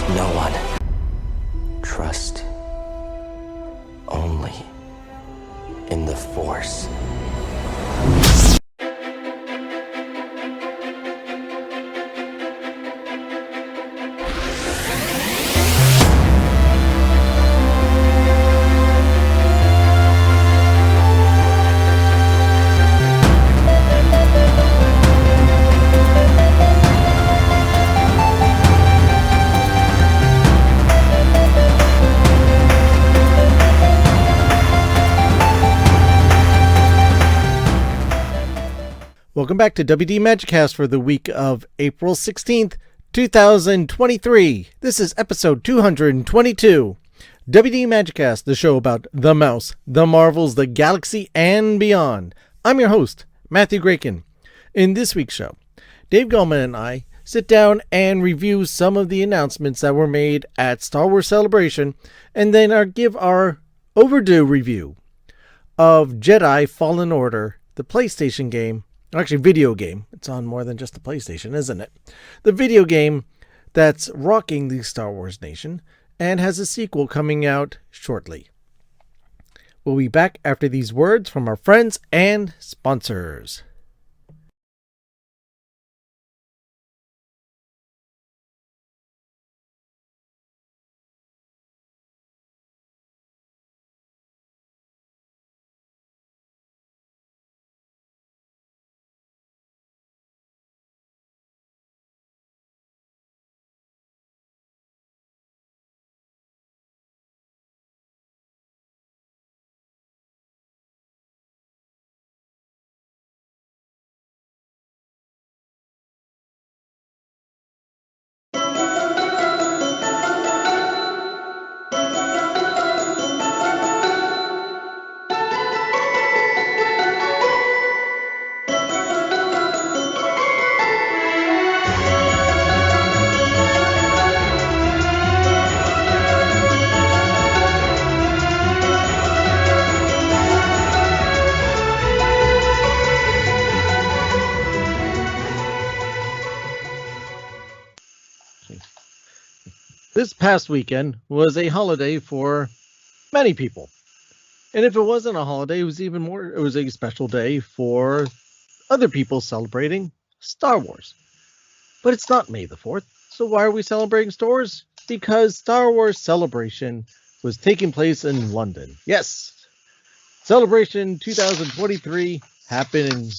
no one. Trust only in the Force. Welcome back to WD Magicast for the week of April 16th, 2023. This is episode 222. WD Magicast, the show about the mouse, the Marvels, the galaxy, and beyond. I'm your host, Matthew Gracon. In this week's show, Dave Gallman and I sit down and review some of the announcements that were made at Star Wars Celebration, and then give our Overdue review of Jedi Fallen Order, the PlayStation game. Actually, video game. It's on more than just the PlayStation, isn't it? The video game that's rocking the Star Wars nation and has a sequel coming out shortly. We'll be back after these words from our friends and sponsors. This past weekend was a holiday for many people. And if it wasn't a holiday, it was a special day for other people celebrating Star Wars. But it's not May the 4th. So why are we celebrating Star Wars? Because Star Wars Celebration was taking place in London. Yes. Celebration 2023 happened in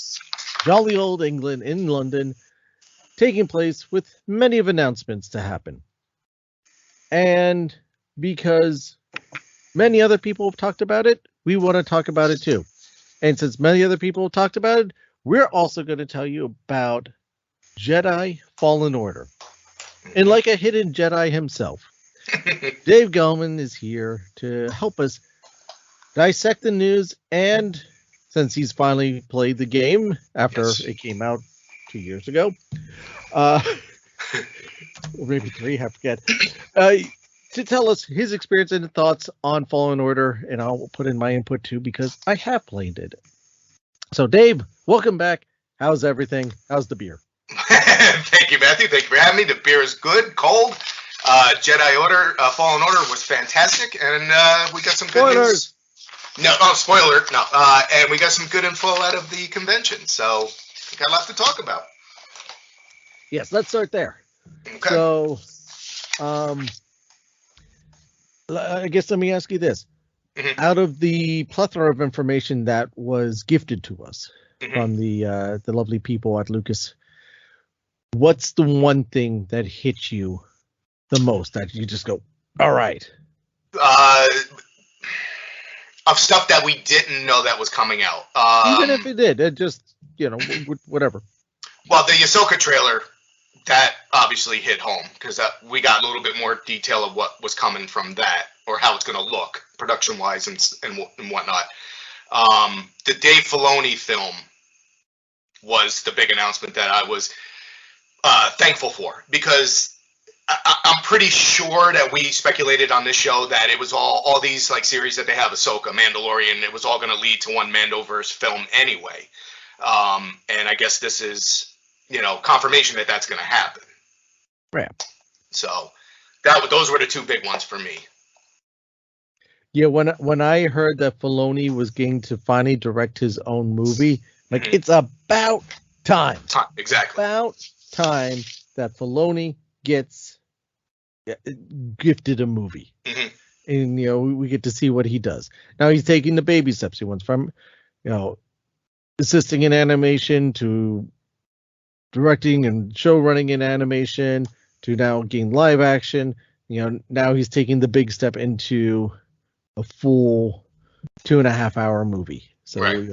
jolly old England in London, taking place with many of announcements to happen. And because many other people have talked about it, we want to talk about it too. And since many other people have talked about it, we're also going to tell you about Jedi Fallen Order. And like a hidden Jedi himself, Dave Gallman is here to help us dissect the news. And since he's finally played the game after it came out 2 years ago, or maybe 3, I forget, to tell us his experience and thoughts on Fallen Order, and I'll put in my input too, because I have played it. So Dave, welcome back. How's everything? How's the beer? Thank you, Matthew. Thank you for having me. The beer is good, cold. Jedi Order, Fallen Order was fantastic, and we got some good news. No, spoiler, no. And we got some good info out of the convention, so we got a lot to talk about. Yes, let's start there. Okay. So, I guess let me ask you this. Mm-hmm. Out of the plethora of information that was gifted to us from the lovely people at Lucas, what's the one thing that hit you the most that you just go, all right? Of stuff that we didn't know that was coming out. Even if it did, it just, whatever. Well, the Ahsoka trailer, that obviously hit home because we got a little bit more detail of what was coming from that, or how it's going to look production-wise and whatnot. The Dave Filoni film was the big announcement that I was thankful for, because I'm pretty sure that we speculated on this show that it was all these like series that they have, Ahsoka, Mandalorian, it was all going to lead to one Mandoverse film anyway. And I guess this is, confirmation that that's going to happen. Right. So Those were the two big ones for me. Yeah, when I heard that Filoni was going to finally direct his own movie, like it's about time. Exactly. About time that Filoni gets gifted a movie. Mm-hmm. And, we get to see what he does. Now he's taking the baby steps. He went from, assisting in animation to directing and show running in animation to now getting live action. Now he's taking the big step into a full 2.5-hour movie. So, right.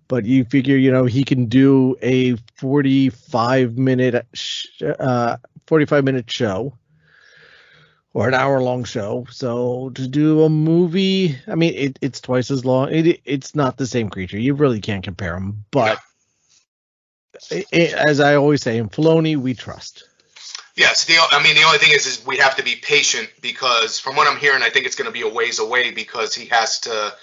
But you figure, he can do a 45-minute show or an hour-long show. So to do a movie, I mean, it's twice as long. It's not the same creature. You really can't compare them. But as I always say, in Filoni, we trust. Yes. The only thing is we have to be patient because from what I'm hearing, I think it's going to be a ways away because he has to,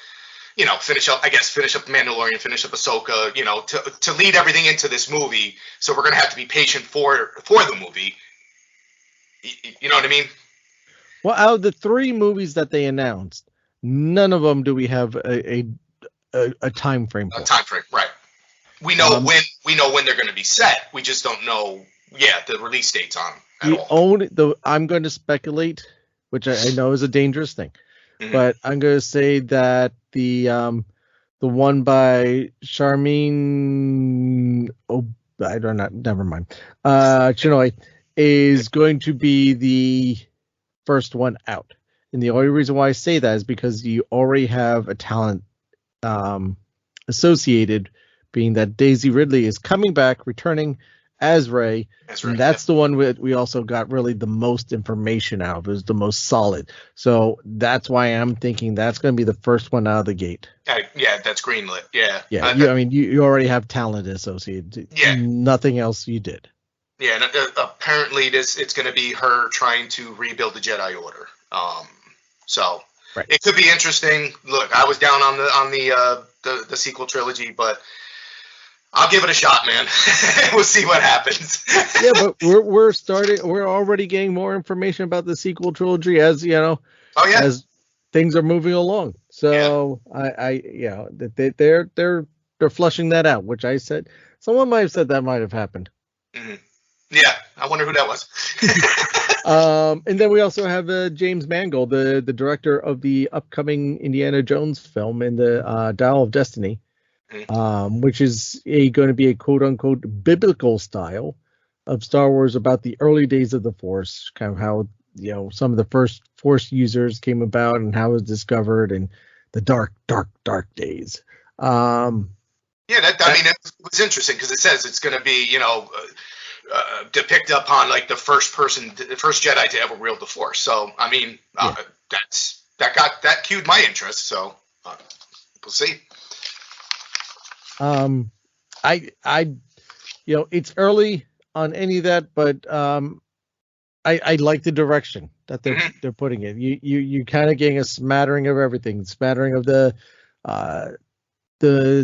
finish up The Mandalorian, finish up Ahsoka, to lead everything into this movie. So we're going to have to be patient for the movie. You know what I mean? Well, out of the 3 movies that they announced, none of them do we have a time frame for. A time frame, right? We know when they're going to be set. We just don't know, the release dates on them at all. I'm going to speculate, which I know is a dangerous thing, but I'm going to say that the one by Charmin, I don't know, never mind, Chinoy is going to be the first one out. And the only reason why I say that is because you already have a talent associated, being that Daisy Ridley is coming back, returning as Rey. And that's the one we also got really the most information out of. It was the most solid. So that's why I'm thinking that's going to be the first one out of the gate. That's greenlit. Yeah. Yeah. You already have talent associated. Yeah. Nothing else you did. Yeah, and apparently it's going to be her trying to rebuild the Jedi Order. So right. It could be interesting. Look, I was down on the sequel trilogy, but I'll give it a shot, man. We'll see what happens. Yeah, but we're already getting more information about the sequel trilogy as as things are moving along. So they're flushing that out, which I said someone might have said that might have happened. Mm-hmm. Yeah, I wonder who that was. And then we also have James Mangold, the director of the upcoming Indiana Jones film and the Dial of Destiny, which is going to be a quote-unquote biblical style of Star Wars about the early days of the Force, kind of how some of the first Force users came about and how it was discovered and the dark days. It was interesting because it says it's going to be depict upon like the first Jedi to ever wield the Force. So I mean, that cued my interest. So we'll see. It's early on any of that, but I like the direction that they're putting it. You kind of getting a smattering of everything, smattering of the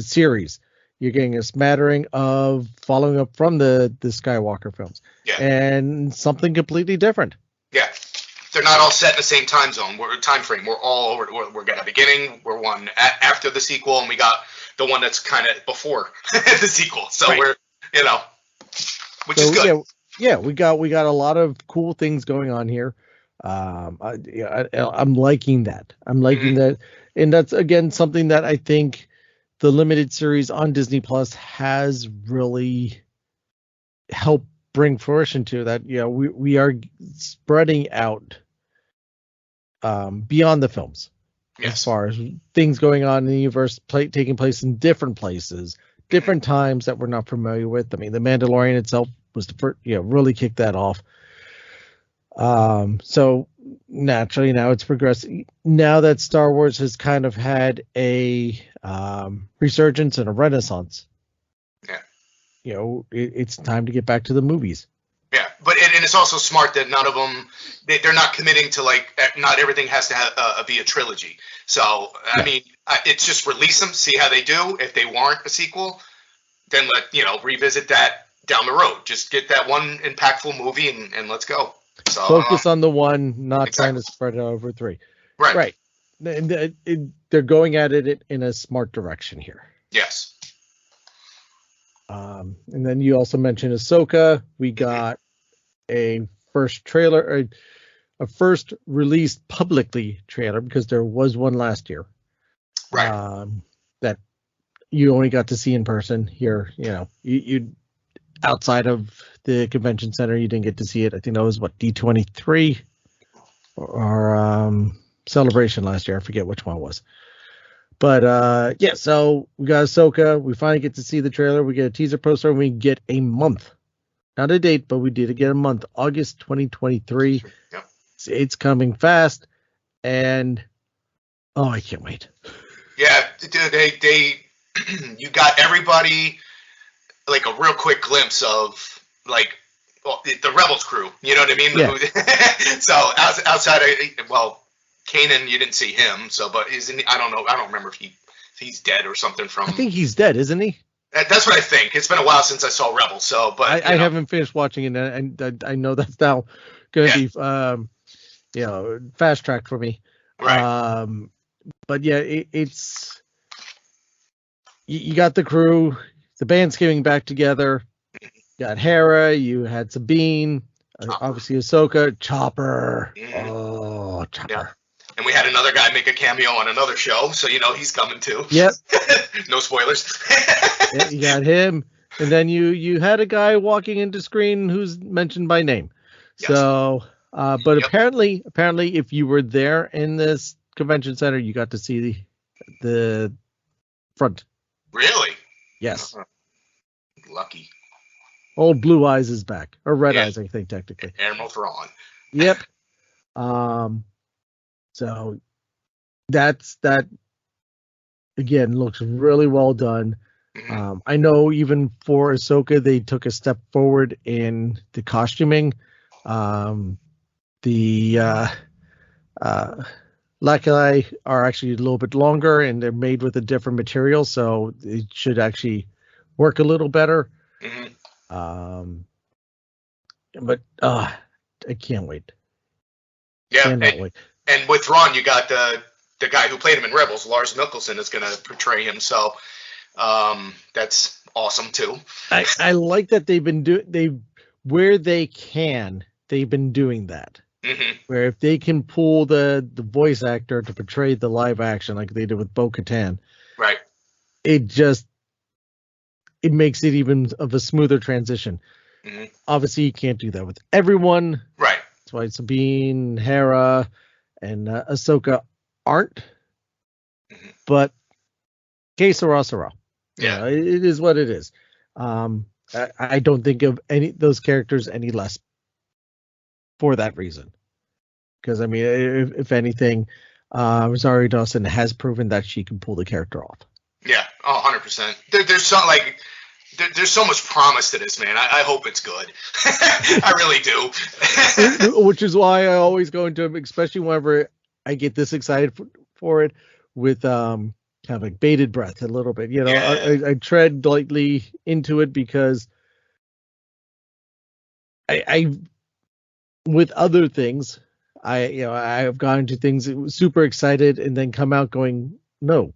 series. You're getting a smattering of following up from the Skywalker films, and something completely different. Yeah, they're not all set in the same time zone. Time frame. We're got a beginning. We're one after the sequel, and we got the one that's kind of before the sequel. So we're which is good. Yeah, we got a lot of cool things going on here. I'm liking that. I'm liking that, and that's again something that I think the limited series on Disney Plus has really helped bring fruition to that. We are spreading out beyond the films as far as things going on in the universe, taking place in different places, different times that we're not familiar with. I mean, The Mandalorian itself was the first, really kicked that off. So naturally now it's progressing. Now that Star Wars has kind of had a resurgence and a renaissance, it's time to get back to the movies. Yeah, but and it's also smart that none of them they're not committing to not everything has to be a trilogy. So I mean, it's just release them, see how they do. If they warrant a sequel, then revisit that down the road. Just get that one impactful movie and let's go. So Focus on the one, not trying exactly. to spread it over 3. Right. Right. They're going at it in a smart direction here. Yes. And then you also mentioned Ahsoka. We got a first trailer, a first released publicly trailer, because there was one last year. Right. That you only got to see in person here. You outside of the convention center, you didn't get to see it. I think that was what, D23 or Celebration last year. I forget which one it was. But yeah, so we got Ahsoka. We finally get to see the trailer. We get a teaser poster, and we get a month. Not a date, but we did get a month. August 2023. Yep. It's coming fast, and I can't wait. Yeah, they you got everybody like a real quick glimpse of like the Rebels crew. You know what I mean? Yeah. So outside of Kanan, you didn't see him. So, but isn't I don't know. I don't remember if he's dead or something from. I think he's dead, isn't he? That's what I think. It's been a while since I saw Rebels. So, but I haven't finished watching it, and I know that's now going to be fast tracked for me. Right. But yeah, it's you got the crew, the band's getting back together. You got Hera, you had Sabine, obviously Ahsoka, Chopper. Oh, Chopper. Yeah. And we had another guy make a cameo on another show, so he's coming too. Yep. No spoilers. Yeah, you got him, and then you had a guy walking into screen who's mentioned by name. Yes. So, but apparently, if you were there in this convention center, you got to see the front. Really? Yes. Lucky. Old Blue Eyes is back, or Red Eyes, I think technically. Admiral Thrawn. Yep. So that again looks really well done. Mm-hmm. I know even for Ahsoka, they took a step forward in the costuming. The Lakai are actually a little bit longer, and they're made with a different material, so it should actually work a little better. Mm-hmm. But I can't wait. Yeah, and with Thrawn, you got the guy who played him in Rebels, Lars Mikkelsen, is going to portray him. So that's awesome too. I like that they've been where they can. They've been doing that. Mm-hmm. Where if they can pull the voice actor to portray the live action like they did with Bo-Katan, right? It makes it even of a smoother transition. Mm-hmm. Obviously, you can't do that with everyone, right? That's why Sabine, Hera, and Ahsoka aren't. Mm-hmm. But que sera, sera. Yeah, it is what it is. I don't think of those characters any less for that reason. Because, I mean, if anything, Rosario Dawson has proven that she can pull the character off. Yeah, 100%. There's so much promise to this, man. I hope it's good. I really do. Which is why I always go into it, especially whenever I get this excited for it, with kind of like bated breath a little bit. I tread lightly into it because I with other things, I've gone into things super excited and then come out going, no,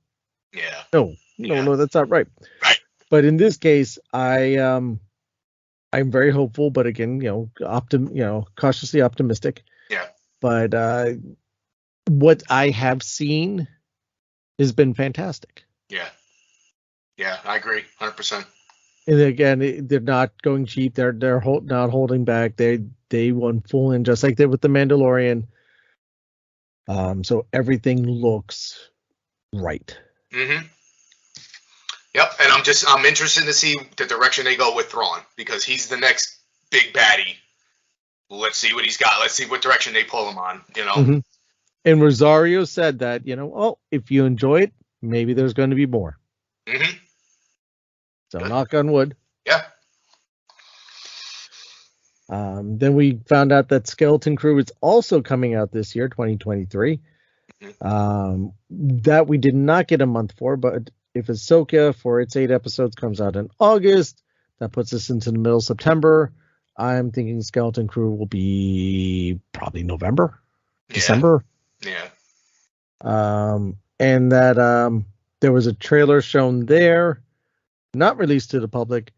that's not right. Right. But in this case, I'm very hopeful, but again, cautiously optimistic. Yeah. But what I have seen has been fantastic. Yeah. Yeah, I agree, 100%. And again, they're not going cheap. They're not holding back. They went full in, just like they did with the Mandalorian. So everything looks right. Mm-hmm. Yep, and I'm interested to see the direction they go with Thrawn, because he's the next big baddie. Let's see what he's got. Let's see what direction they pull him on. Mm-hmm. And Rosario said that if you enjoy it, maybe there's going to be more. Mm-hmm. So knock on wood. Yeah. Then we found out that Skeleton Crew is also coming out this year, 2023. Mm-hmm. That we did not get a month for, but if Ahsoka for its 8 episodes comes out in August, that puts us into the middle of September. I'm thinking Skeleton Crew will be probably November, Yeah. December. Yeah. And that there was a trailer shown there, not released to the public.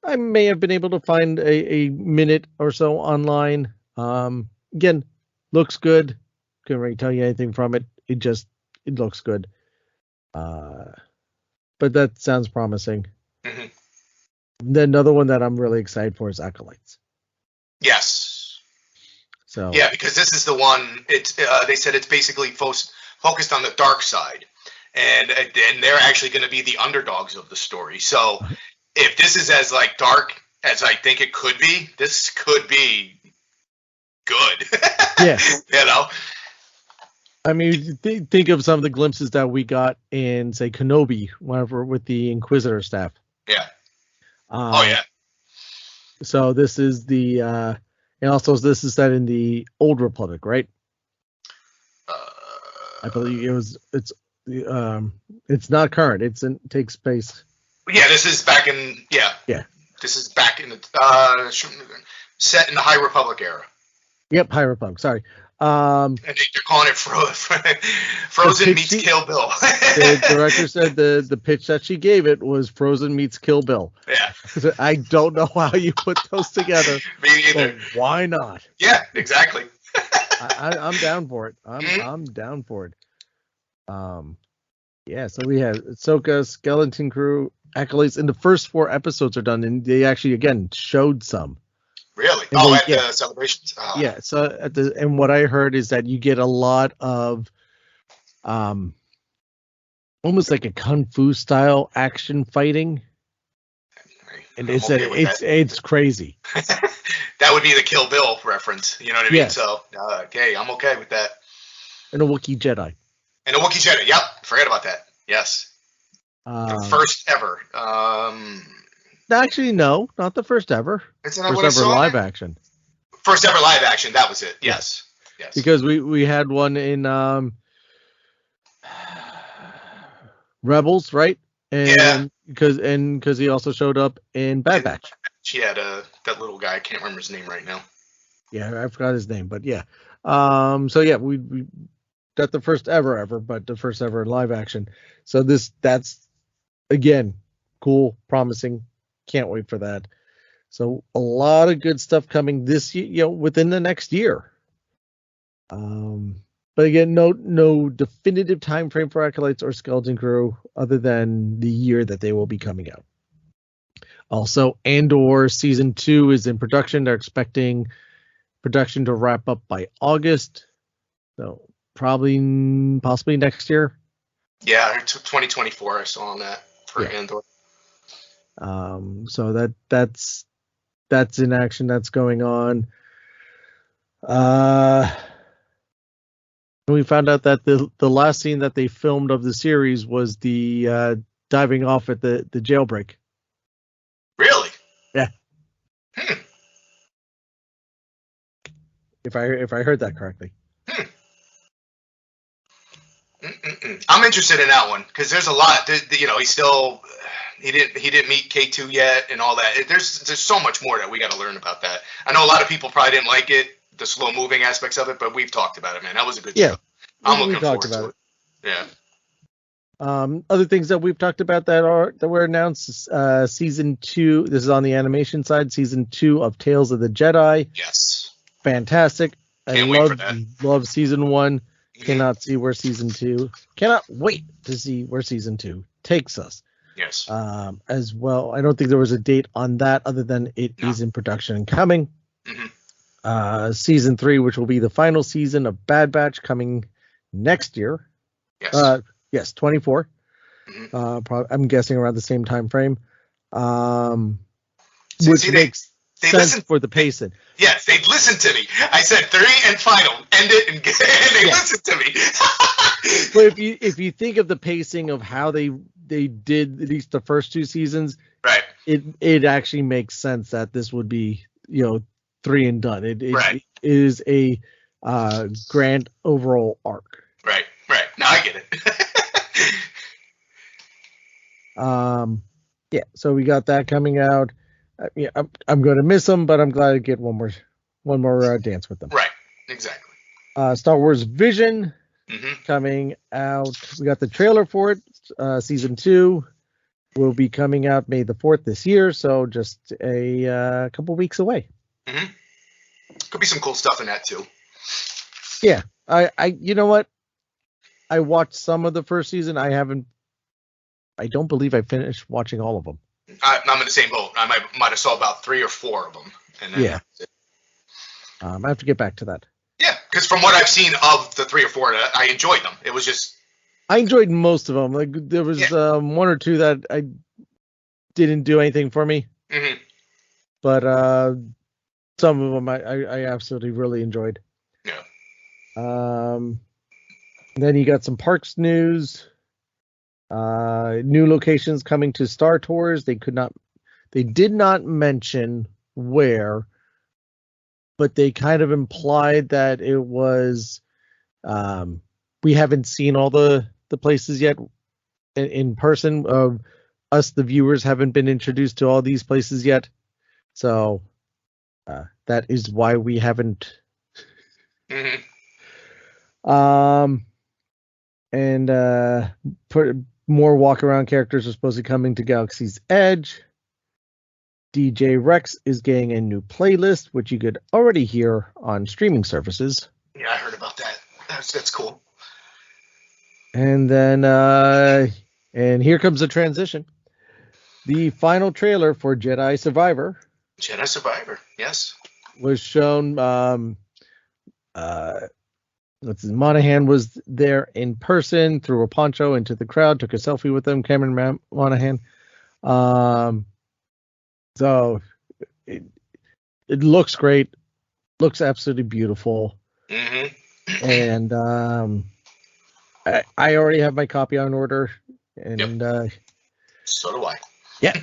I may have been able to find a minute or so online. Again, looks good. Couldn't really tell you anything from it. It looks good. But that sounds promising. Mhm. Then another one that I'm really excited for is Acolytes. Yes. So Yeah, because this is the one. It's they said it's basically focused on the dark side, and they're actually going to be the underdogs of the story. So if this is as like dark as I think it could be, this could be good. Yeah. You know. I mean, think of some of the glimpses that we got in, say, Kenobi, whenever with the Inquisitor staff. Yeah. Oh yeah. So this is the, and also this is set in the Old Republic, right? I believe it's not current. It takes place. Yeah, this is back in Yeah. This is back in the set in the High Republic era. Yep, High Republic. Sorry. And they're calling it Frozen meets Kill Bill. The director said the pitch that she gave it was Frozen meets Kill Bill. Yeah. I don't know how you put those together. Me either. But why not? Yeah, exactly. I'm down for it. I'm down for it. Yeah. So we have Ahsoka, Skeleton Crew, Acolytes, and the first 4 episodes are done, and they actually again showed some. Really? And At the celebrations? Oh. Yeah. So and what I heard is that you get a lot of, almost like a kung fu style action fighting, and it's crazy. That would be the Kill Bill reference. You know what I mean? Yes. So okay, I'm okay with that. And a Wookiee Jedi. And a Wookiee Jedi. Yep, forget about that. Yes. First ever. Actually, no, not the first ever. Isn't that First what I ever saw? live action. First ever live action. That was it. Yes. Yes. Because we had one in Rebels, right? And Yeah. Because he also showed up in Bad Batch. She had that little guy. I can't remember his name right now. Yeah, I forgot his name, but yeah. So yeah, we got the first ever, but the first ever live action. So that's again cool, promising. Can't wait for that. So a lot of good stuff coming this year, within the next year. But again, no definitive time frame for Acolytes or Skeleton Crew other than the year that they will be coming out. Also, Andor season 2 is in production. They're expecting production to wrap up by August. So possibly next year. Yeah, 2024. I saw on that for Andor. So that's in action. That's going on. We found out that the last scene that they filmed of the series was the diving off at the jailbreak. Really? Yeah. If I heard that correctly. I'm interested in that one because there's a lot. He didn't meet K2 yet and all that. There's so much more that we got to learn about that. I know a lot of people probably didn't like it, the slow moving aspects of it, but we've talked about it, man. That was a good show. I'm looking forward to it. Yeah. Other things that we've talked about that were announced, season 2. This is on the animation side. Season 2 of Tales of the Jedi. Yes. Fantastic. Can't wait for that. Love season 1. Cannot wait to see where season 2 takes us. Yes. As well, I don't think there was a date on that other than it is in production and coming. Mm-hmm. Season 3, which will be the final season of Bad Batch, coming next year. Yes. Yes, 24. Mm-hmm. I'm guessing around the same time frame. Which makes sense for the pacing. Yes, they listened to me. I said 3 and final. End it, and they listened to me. But if you think of the pacing of how they did at least the first 2 seasons, right? It actually makes sense that this would be 3 and done. It is a grand overall arc. Right. Now I get it. Yeah. So we got that coming out. Yeah, I'm going to miss them, but I'm glad to get one more dance with them. Right. Exactly. Star Wars Vision Hmm. coming out. We got the trailer for it. Season 2 will be coming out May the 4th this year, so just a couple weeks away. Hmm. Could be some cool stuff in that too. Yeah, I you know what? I watched some of the first season. I don't believe I finished watching all of them. I'm in the same boat. I might have saw about 3 or 4 of them, and then Yeah. I have to get back to that. yeah, because from what I've seen of the 3 or 4, I enjoyed them. It was just I enjoyed most of them. Like there was one or two that I didn't do anything for me, mhm. but some of them I absolutely really enjoyed. Yeah. Then you got some parks news. New locations coming to Star Tours. They did not mention where, but they kind of implied that it was. We haven't seen all the places yet in person. Us, the viewers, haven't been introduced to all these places yet, so that is why we haven't. Mhm. And more walk around characters are supposed to be coming to Galaxy's Edge. DJ Rex is getting a new playlist, which you could already hear on streaming services. Yeah, I heard about that. That's cool. And then, and here comes the transition. The final trailer for Jedi Survivor Jedi Survivor, yes. was shown. Monahan was there in person, threw a poncho into the crowd, took a selfie with them. Cameron Monahan. So it looks great, looks absolutely beautiful, and I already have my copy on order, and So do I. yeah.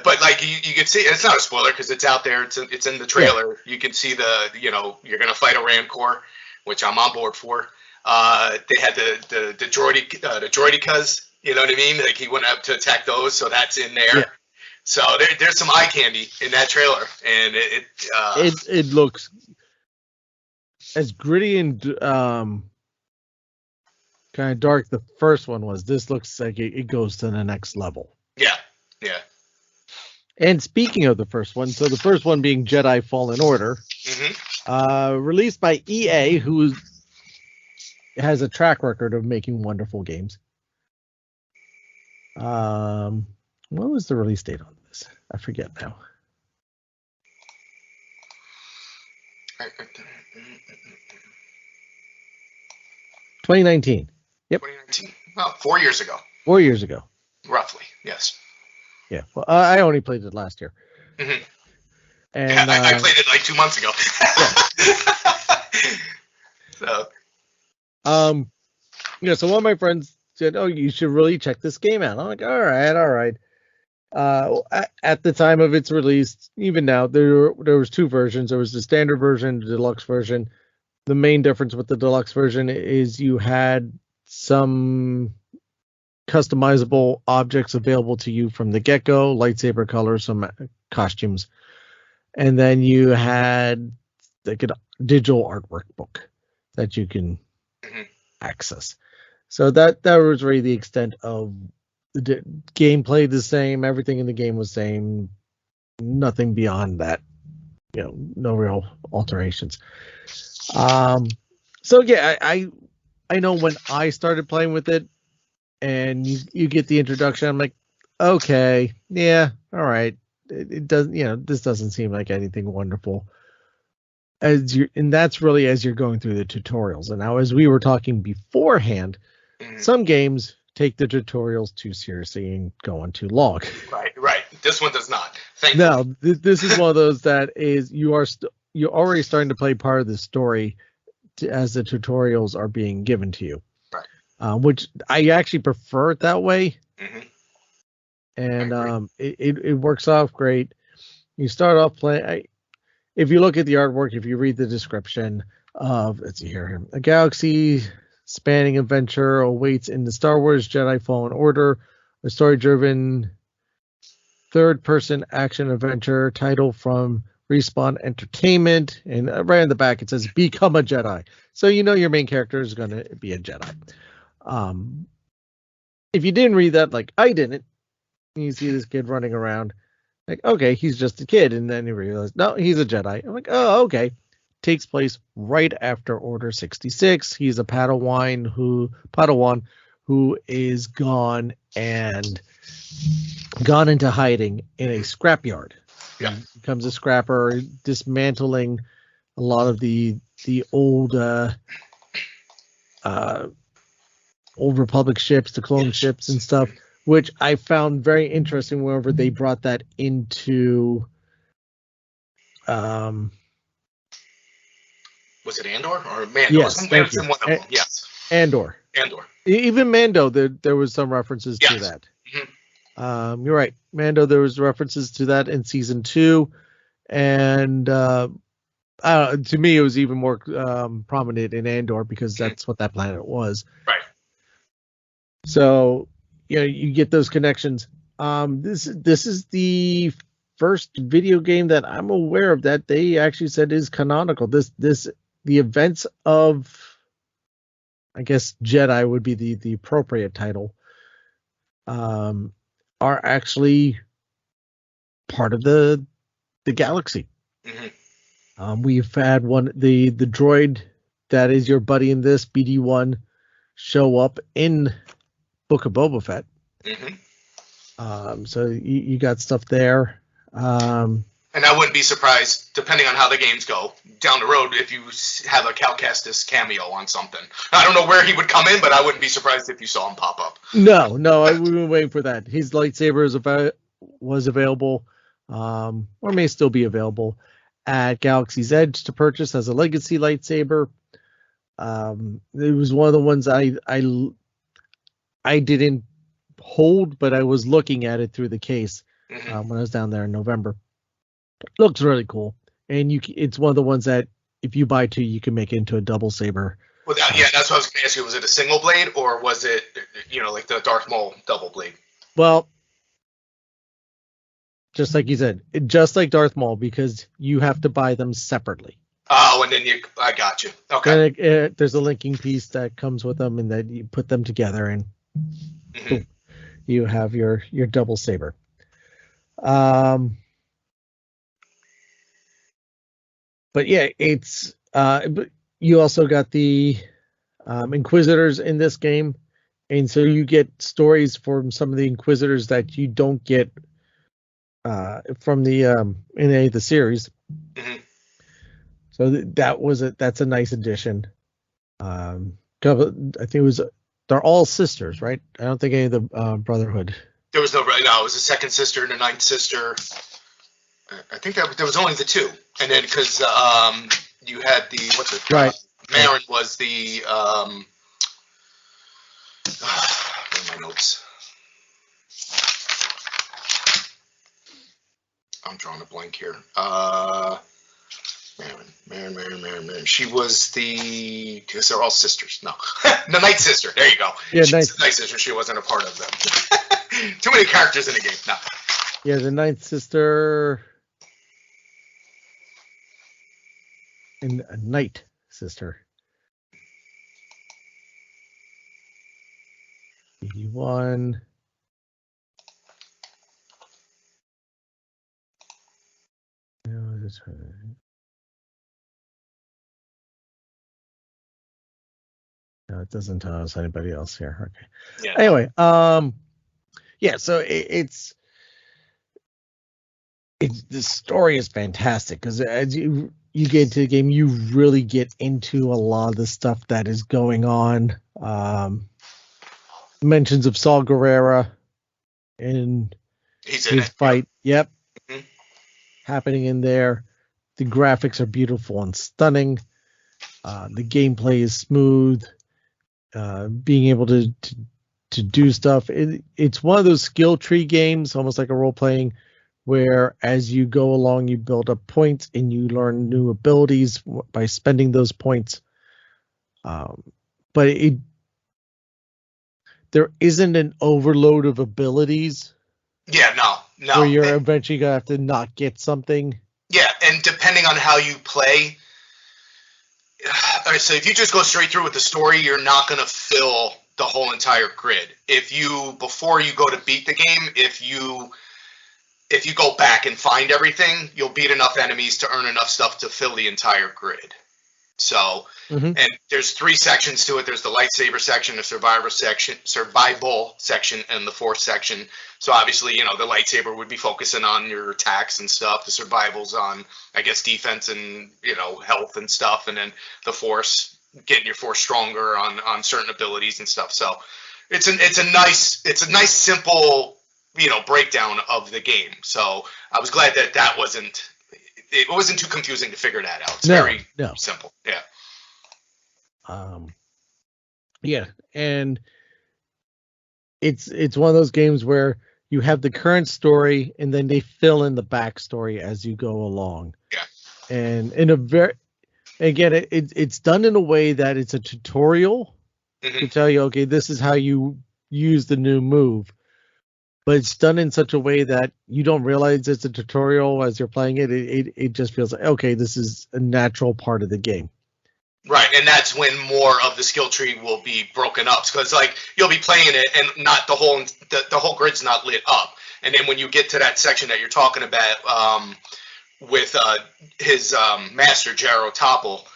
But like you can see, it's not a spoiler because it's out there. It's in the trailer. Yeah. You can see you're gonna fight a Rancor, which I'm on board for. They had the droidicas. You know what I mean? Like he went up to attack those, so that's in there. Yeah. So there's some eye candy in that trailer, and it looks as gritty and kind of dark. The first one was. This looks like it goes to the next level. Yeah, yeah. And speaking of the first one, so the first one being Jedi Fallen Order, released by EA, who has a track record of making wonderful games. What was the release date on this? I forget now. 2019. Yep. 2019. Well, 4 years ago. 4 years ago. Roughly, yes. Yeah. Well, I only played it last year. Mm-hmm. And yeah, I played it like 2 months ago. So. So one of my friends said, "Oh, you should really check this game out." I'm like, "All right." At the time of its release, even now, there was 2 versions. There was the standard version, the deluxe version. The main difference with the deluxe version is you had some customizable objects available to you from the get-go, lightsaber colors, some costumes, and then you had like a digital artwork book that you can access. So that was really the extent of the gameplay. The same, everything in the game was same, nothing beyond that. No real alterations. So yeah, I know when I started playing with it, and you get the introduction, I'm like, okay, yeah, all right. It doesn't, this doesn't seem like anything wonderful. And that's really as you're going through the tutorials. And now, as we were talking beforehand, some games take the tutorials too seriously and go on too long. Right. This one does not. No, this is one of those that is you're already starting to play part of the story as the tutorials are being given to you. Right. Which I actually prefer it that way. Mm-hmm. And it works off great. You start off playing. If you look at the artwork, if you read the description of, let's see here, a galaxy spanning adventure awaits in the Star Wars Jedi Fallen Order, a story-driven third-person action adventure title from Respawn Entertainment, and right in the back it says "Become a Jedi," so you know your main character is going to be a Jedi. If you didn't read that, like I didn't, you see this kid running around, like okay, he's just a kid, and then you realize no, he's a Jedi. I'm like, oh, okay. Takes place right after Order 66. He's a Padawan who is gone into hiding in a scrapyard. Yeah. He becomes a scrapper, dismantling a lot of the old Republic ships, the clone ships and stuff, which I found very interesting whenever they brought that into was it Andor or Mando? Yes, thank you. One of them. Yes. Andor. Even Mando, there was some references to that. Mm-hmm. You're right. Mando, there was references to that in season 2, and to me, it was even more prominent in Andor because that's what that planet was. Right. So, you get those connections. This is the first video game that I'm aware of that they actually said is canonical. The events of, I guess, Jedi would be the appropriate title, are actually part of the galaxy. Mm-hmm. We've had the droid that is your buddy in this, BD-1, show up in Book of Boba Fett. Mm-hmm. So you got stuff there. And I wouldn't be surprised, depending on how the games go, down the road, if you have a Cal Kestis cameo on something. I don't know where he would come in, but I wouldn't be surprised if you saw him pop up. No, we've been waiting for that. His lightsaber was available, or may still be available at Galaxy's Edge to purchase as a legacy lightsaber. It was one of the ones I didn't hold, but I was looking at it through the case when I was down there in November. Looks really cool, and it's one of the ones that if you buy 2, you can make it into a double saber. Well, yeah, that's what I was going to ask you. Was it a single blade, or was it, like the Darth Maul double blade? Well, just like you said, just like Darth Maul, because you have to buy them separately. Oh, and then I got you. Okay. And there's a linking piece that comes with them, and then you put them together, and boom, you have your double saber. But yeah, it's but you also got the Inquisitors in this game, and so you get stories from some of the Inquisitors that you don't get from the in any of the series. Mm-hmm. So that's a nice addition. I think they're all sisters, right? I don't think any of the Brotherhood. There was no, it was a second sister and a ninth sister. I think that there was only the 2, and then because you had the right. Marin was the where are my notes? I'm drawing a blank here. Marin. She was because they're all sisters. No, the Night Sister. There you go. Yeah, Night Sister. She wasn't a part of them. Too many characters in the game. No. Yeah, the Ninth Sister and a Night Sister. 81. No, it doesn't tell us anybody else here. Okay. Yeah. Anyway, yeah. So it's the story is fantastic because as you get into the game, you really get into a lot of the stuff that is going on. Mentions of Saul Guerrera in his fight. Yep. Mm-hmm. Happening in there. The graphics are beautiful and stunning. The gameplay is smooth. Being able to do stuff. It's one of those skill tree games, almost like a role playing, where as you go along, you build up points and you learn new abilities by spending those points. But there isn't an overload of abilities. Yeah, no. no. where you're eventually gonna have to not get something. Yeah, and depending on how you play, all right, so if you just go straight through with the story, you're not going to fill the whole entire grid. If you, before you go to beat the game, if you go back and find everything, you'll beat enough enemies to earn enough stuff to fill the entire grid. So, and there's 3 sections to it. There's the lightsaber section, the survival section, and the force section. So obviously, the lightsaber would be focusing on your attacks and stuff. The survival's on, I guess, defense and health and stuff, and then the force, getting your force stronger on certain abilities and stuff. So it's a nice simple breakdown of the game. So I was glad that wasn't. It wasn't too confusing to figure that out. It's very simple. Yeah. Yeah, and it's one of those games where you have the current story and then they fill in the backstory as you go along. Yeah. And in a it's done in a way that it's a tutorial to tell you, okay, this is how you use the new move. But it's done in such a way that you don't realize it's a tutorial as you're playing it. It just feels like, okay, this is a natural part of the game. Right, and that's when more of the skill tree will be broken up, because you'll be playing it and not the whole grid's not lit up, and then when you get to that section that you're talking about with his master Jaro Topple,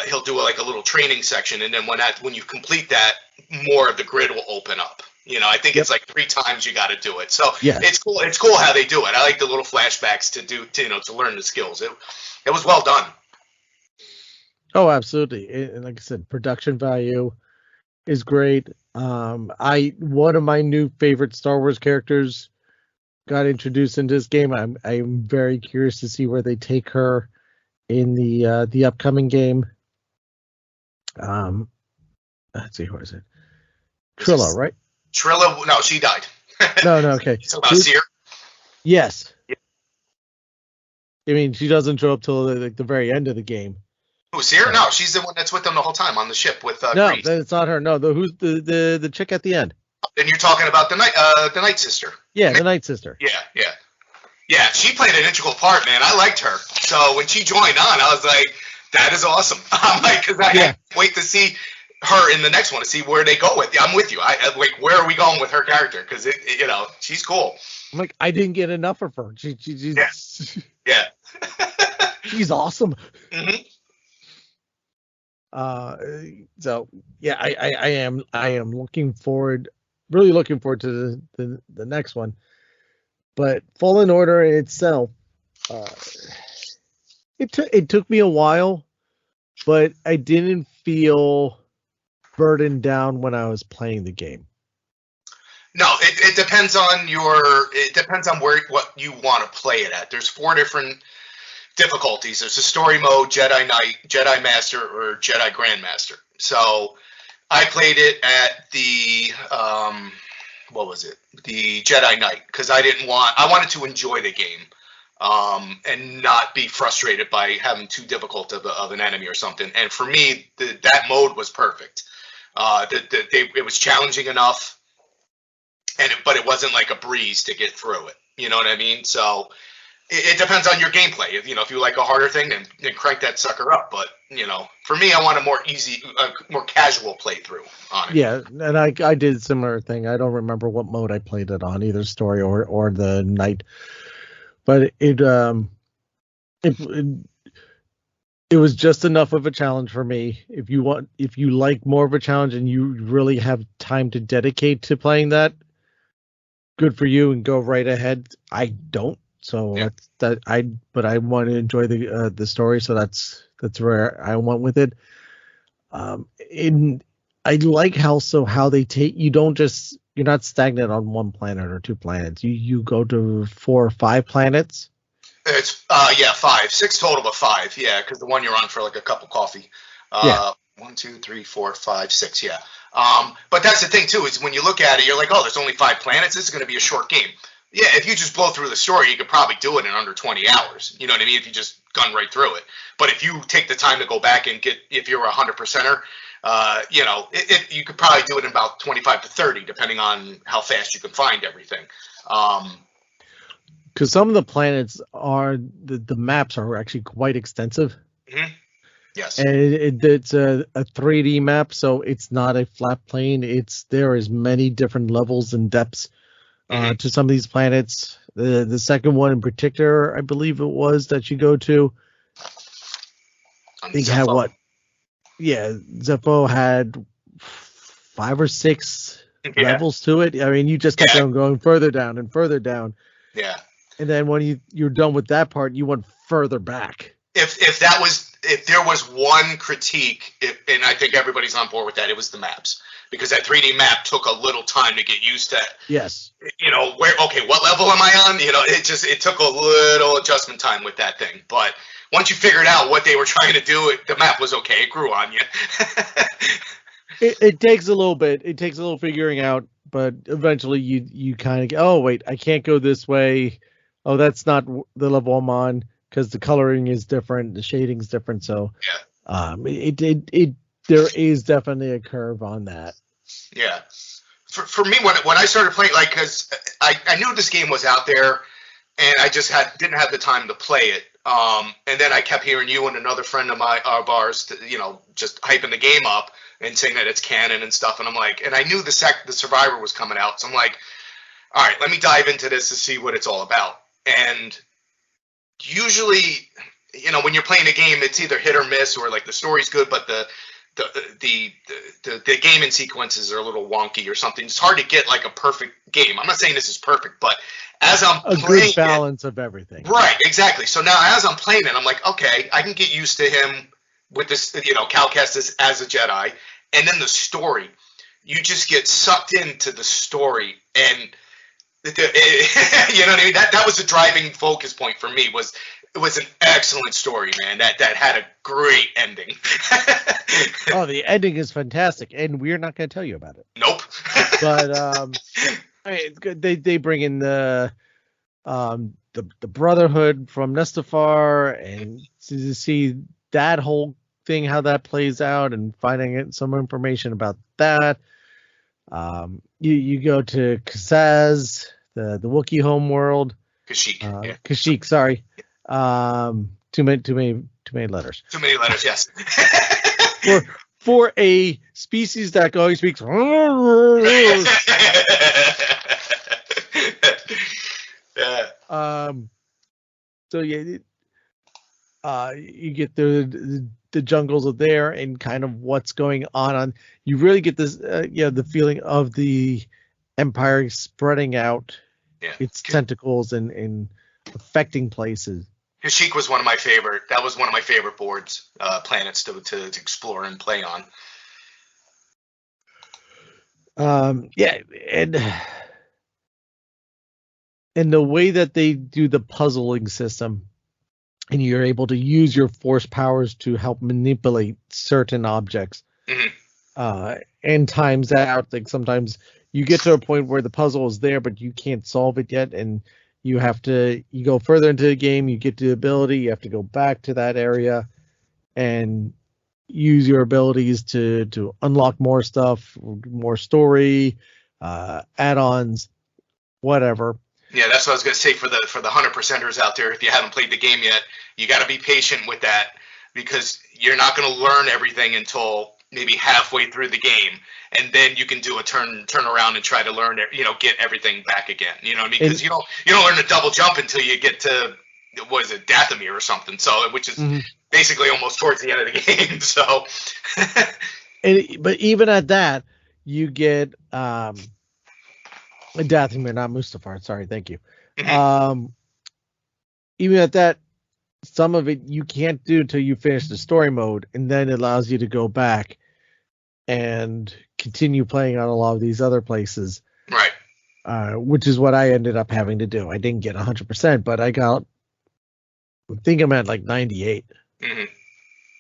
he'll do a little training section, and then when you complete that, more of the grid will open up. I think it's 3 times you got to do it. So it's cool. It's cool how they do it. I like the little flashbacks to learn the skills. It was well done. Oh, absolutely. And like I said, production value is great. One of my new favorite Star Wars characters got introduced in this game. I'm very curious to see where they take her in the upcoming game. Let's see, who is it? Trilla, right? Trilla, no, she died. No, okay. So about Seer? Yes. Yeah. I mean, she doesn't show up till the very end of the game. Who, Seer? No, she's the one that's with them the whole time on the ship with No, Grease. it's not her. No, who's the chick at the end? And you're talking about the Night Sister. Yeah, the Night Sister. Yeah, she played an integral part, man. I liked her. So when she joined on, I was like, that is awesome. I'm like, because I can't wait to see her in the next one to see where they go with. I'm with you. Where are we going with her character? Because she's cool. I'm like, I didn't get enough of her. She's yeah. She's awesome. Mm-hmm. So yeah, I am really looking forward to the next one. But Fallen Order itself, it took me a while, but I didn't feel burdened down when I was playing the game. No, it depends on what you want to play it at. There's 4 different difficulties. There's a story mode, Jedi Knight, Jedi Master, or Jedi Grandmaster. So I played it at the the Jedi Knight, because I wanted to enjoy the game and not be frustrated by having too difficult of an enemy or something. And for me, that mode was perfect. It was challenging enough, but it wasn't like a breeze to get through it. You know what I mean? So it depends on your gameplay. If you like a harder thing, then crank that sucker up. But for me, I want a more easy, more casual playthrough on it. Yeah, and I did a similar thing. I don't remember what mode I played it on, either story or the night. But it was just enough of a challenge for me. If you like more of a challenge and you really have time to dedicate to playing that, good for you and go right ahead. I don't. So but I want to enjoy the story, so that's where I went with it. I like how they take, you're not stagnant on 1 planet or 2 planets. You go to 4 or 5 planets. It's 5, 6 total, but 5, because the one you're on for like a cup of coffee. 1, 2, 3, 4, 5, 6, but that's the thing too, is when you look at it, you're like, oh, there's only 5 planets. This is going to be a short game. Yeah, if you just blow through the story, you could probably do it in under 20 hours. You know what I mean? If you just gun right through it. But if you take the time to go back and if you're a 100%er, you could probably do it in about 25 to 30, depending on how fast you can find everything. because some of the planets are the maps are actually quite extensive. Mm-hmm. Yes. And it's a 3D map, so it's not a flat plane. There is many different levels and depths to some of these planets. The second one in particular, I believe it was that you go to. I think had what? Yeah, Zepho had 5 or 6 levels to it. I mean, you just kept on going further down and further down. Yeah. And then when you're done with that part, you went further back. If there was one critique, and I think everybody's on board with that, it was the maps, because that 3D map took a little time to get used to. Yes. What level am I on? It took a little adjustment time with that thing, but once you figured out what they were trying to do, the map was okay. It grew on you. It takes a little bit. It takes a little figuring out, but eventually you kind of go, oh wait, I can't go this way. Oh, that's not the level I'm on, because the coloring is different, the shading's different. So, there is definitely a curve on that. Yeah, for me, when I started playing, because I knew this game was out there, and I just didn't have the time to play it. And then I kept hearing you and another friend of ours, just hyping the game up and saying that it's canon and stuff. And I'm like, and I knew the Survivor was coming out, so I'm like, all right, let me dive into this to see what it's all about. And usually, when you're playing a game, it's either hit or miss, or like the story's good, but the gaming sequences are a little wonky or something. It's hard to get like a perfect game. I'm not saying this is perfect, but as I'm playing, a good balance of everything. Right, exactly. So now as I'm playing it, I'm like, okay, I can get used to him with this, Cal Kestis as a Jedi, and then the story. You just get sucked into the story, and you know what I mean? That was the driving focus point for me. It was an excellent story, man. That had a great ending. Oh, the ending is fantastic, and we're not going to tell you about it. Nope. But it's good. They bring in the Brotherhood from Mustafar, and to see that whole thing, how that plays out, and finding some information about that. You go to Kazaz, the Wookiee homeworld. Kashyyyk. Kashyyyk, sorry. Too many letters. Too many letters, yes. for a species that only speaks. Yeah. So you get the jungles of there and kind of what's going on. You really get this, the feeling of the Empire spreading out its tentacles and affecting places. Kashyyyk was one of my favorite. That was one of my favorite planets to explore and play on. And the way that they do the puzzling system, and you're able to use your force powers to help manipulate certain objects, and times out. Like sometimes you get to a point where the puzzle is there, but you can't solve it yet, and you go further into the game, you get the ability, you have to go back to that area and use your abilities to unlock more stuff, more story, add-ons, whatever. Yeah, that's what I was going to say for the 100%ers out there. If you haven't played the game yet, you got to be patient with that, because you're not going to learn everything until maybe halfway through the game, and then you can do a turn around and try to learn, get everything back again. You know what I mean? Because you don't learn to double jump until you get to, what is it, Dathomir or something. So, which is basically almost towards the end of the game. So, but even at that, you get Dathomir, not Mustafar. Sorry, thank you. Even at that, some of it you can't do until you finish the story mode, and then it allows you to go back and continue playing on a lot of these other places. Right. Which is what I ended up having to do. I didn't get 100%, but I think I'm at like 98.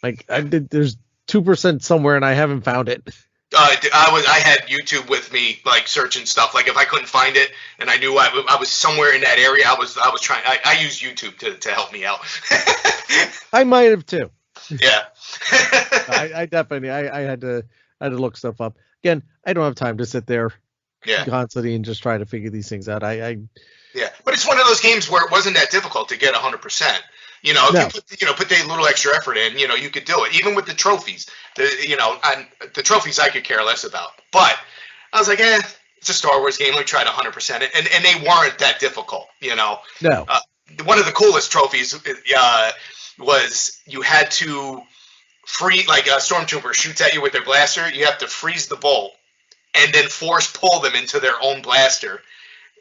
Like there's 2% somewhere, and I haven't found it. I had YouTube with me, like searching stuff. Like if I couldn't find it, and I knew I was somewhere in that area, I was trying. I used YouTube to help me out. I might have too. Yeah. I definitely I had to look stuff up. Again, I don't have time to sit there Yeah. constantly and just try to figure these things out. Yeah, but it's one of those games where it wasn't that difficult to get 100%. You know, if No. you put a little extra effort in, you know, you could do it. Even with the trophies, the trophies I could care less about. But I was like, it's a Star Wars game. Let me try it 100%, and they weren't that difficult. You know, No. One of the coolest trophies was you had to free, like a stormtrooper shoots at you with their blaster. You have to freeze the bolt and then force pull them into their own blaster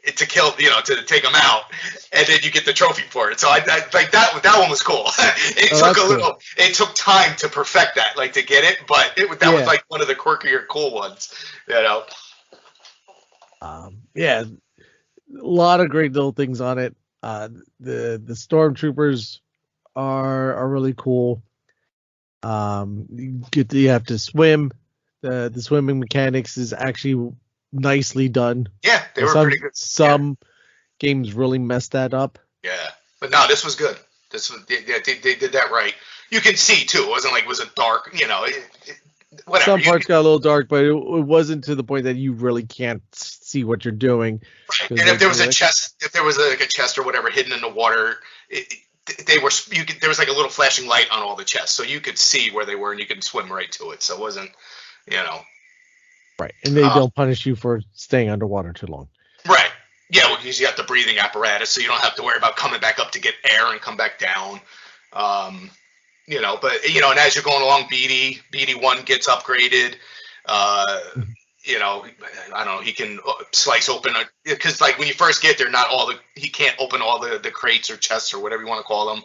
to kill, you know, to take them out, and then you get the trophy for it. So I like that one was cool. It took time to perfect that, like to get it, but that was like one of the quirkier, cool ones, you know. Yeah, a lot of great little things on it. The stormtroopers are really cool. You have to swim. The swimming mechanics is actually nicely done. Yeah, they were pretty good. Some games really messed that up. Yeah, but no, this was good. They did that right. You can see too. It wasn't like it was a dark, you know. Whatever. Some parts got a little dark, but it wasn't to the point that you really can't see what you're doing. Right. And if there was a chest or whatever hidden in the water, there was like a little flashing light on all the chests, so you could see where they were and you could swim right to it. So it wasn't, you know. Right, and they don't punish you for staying underwater too long. Right. Yeah, well, because you got the breathing apparatus, so you don't have to worry about coming back up to get air and come back down. You know, but you know, and as you're going along, BD1 gets upgraded. You know, I don't know. He can slice open because like when you first get there, he can't open all the crates or chests or whatever you want to call them.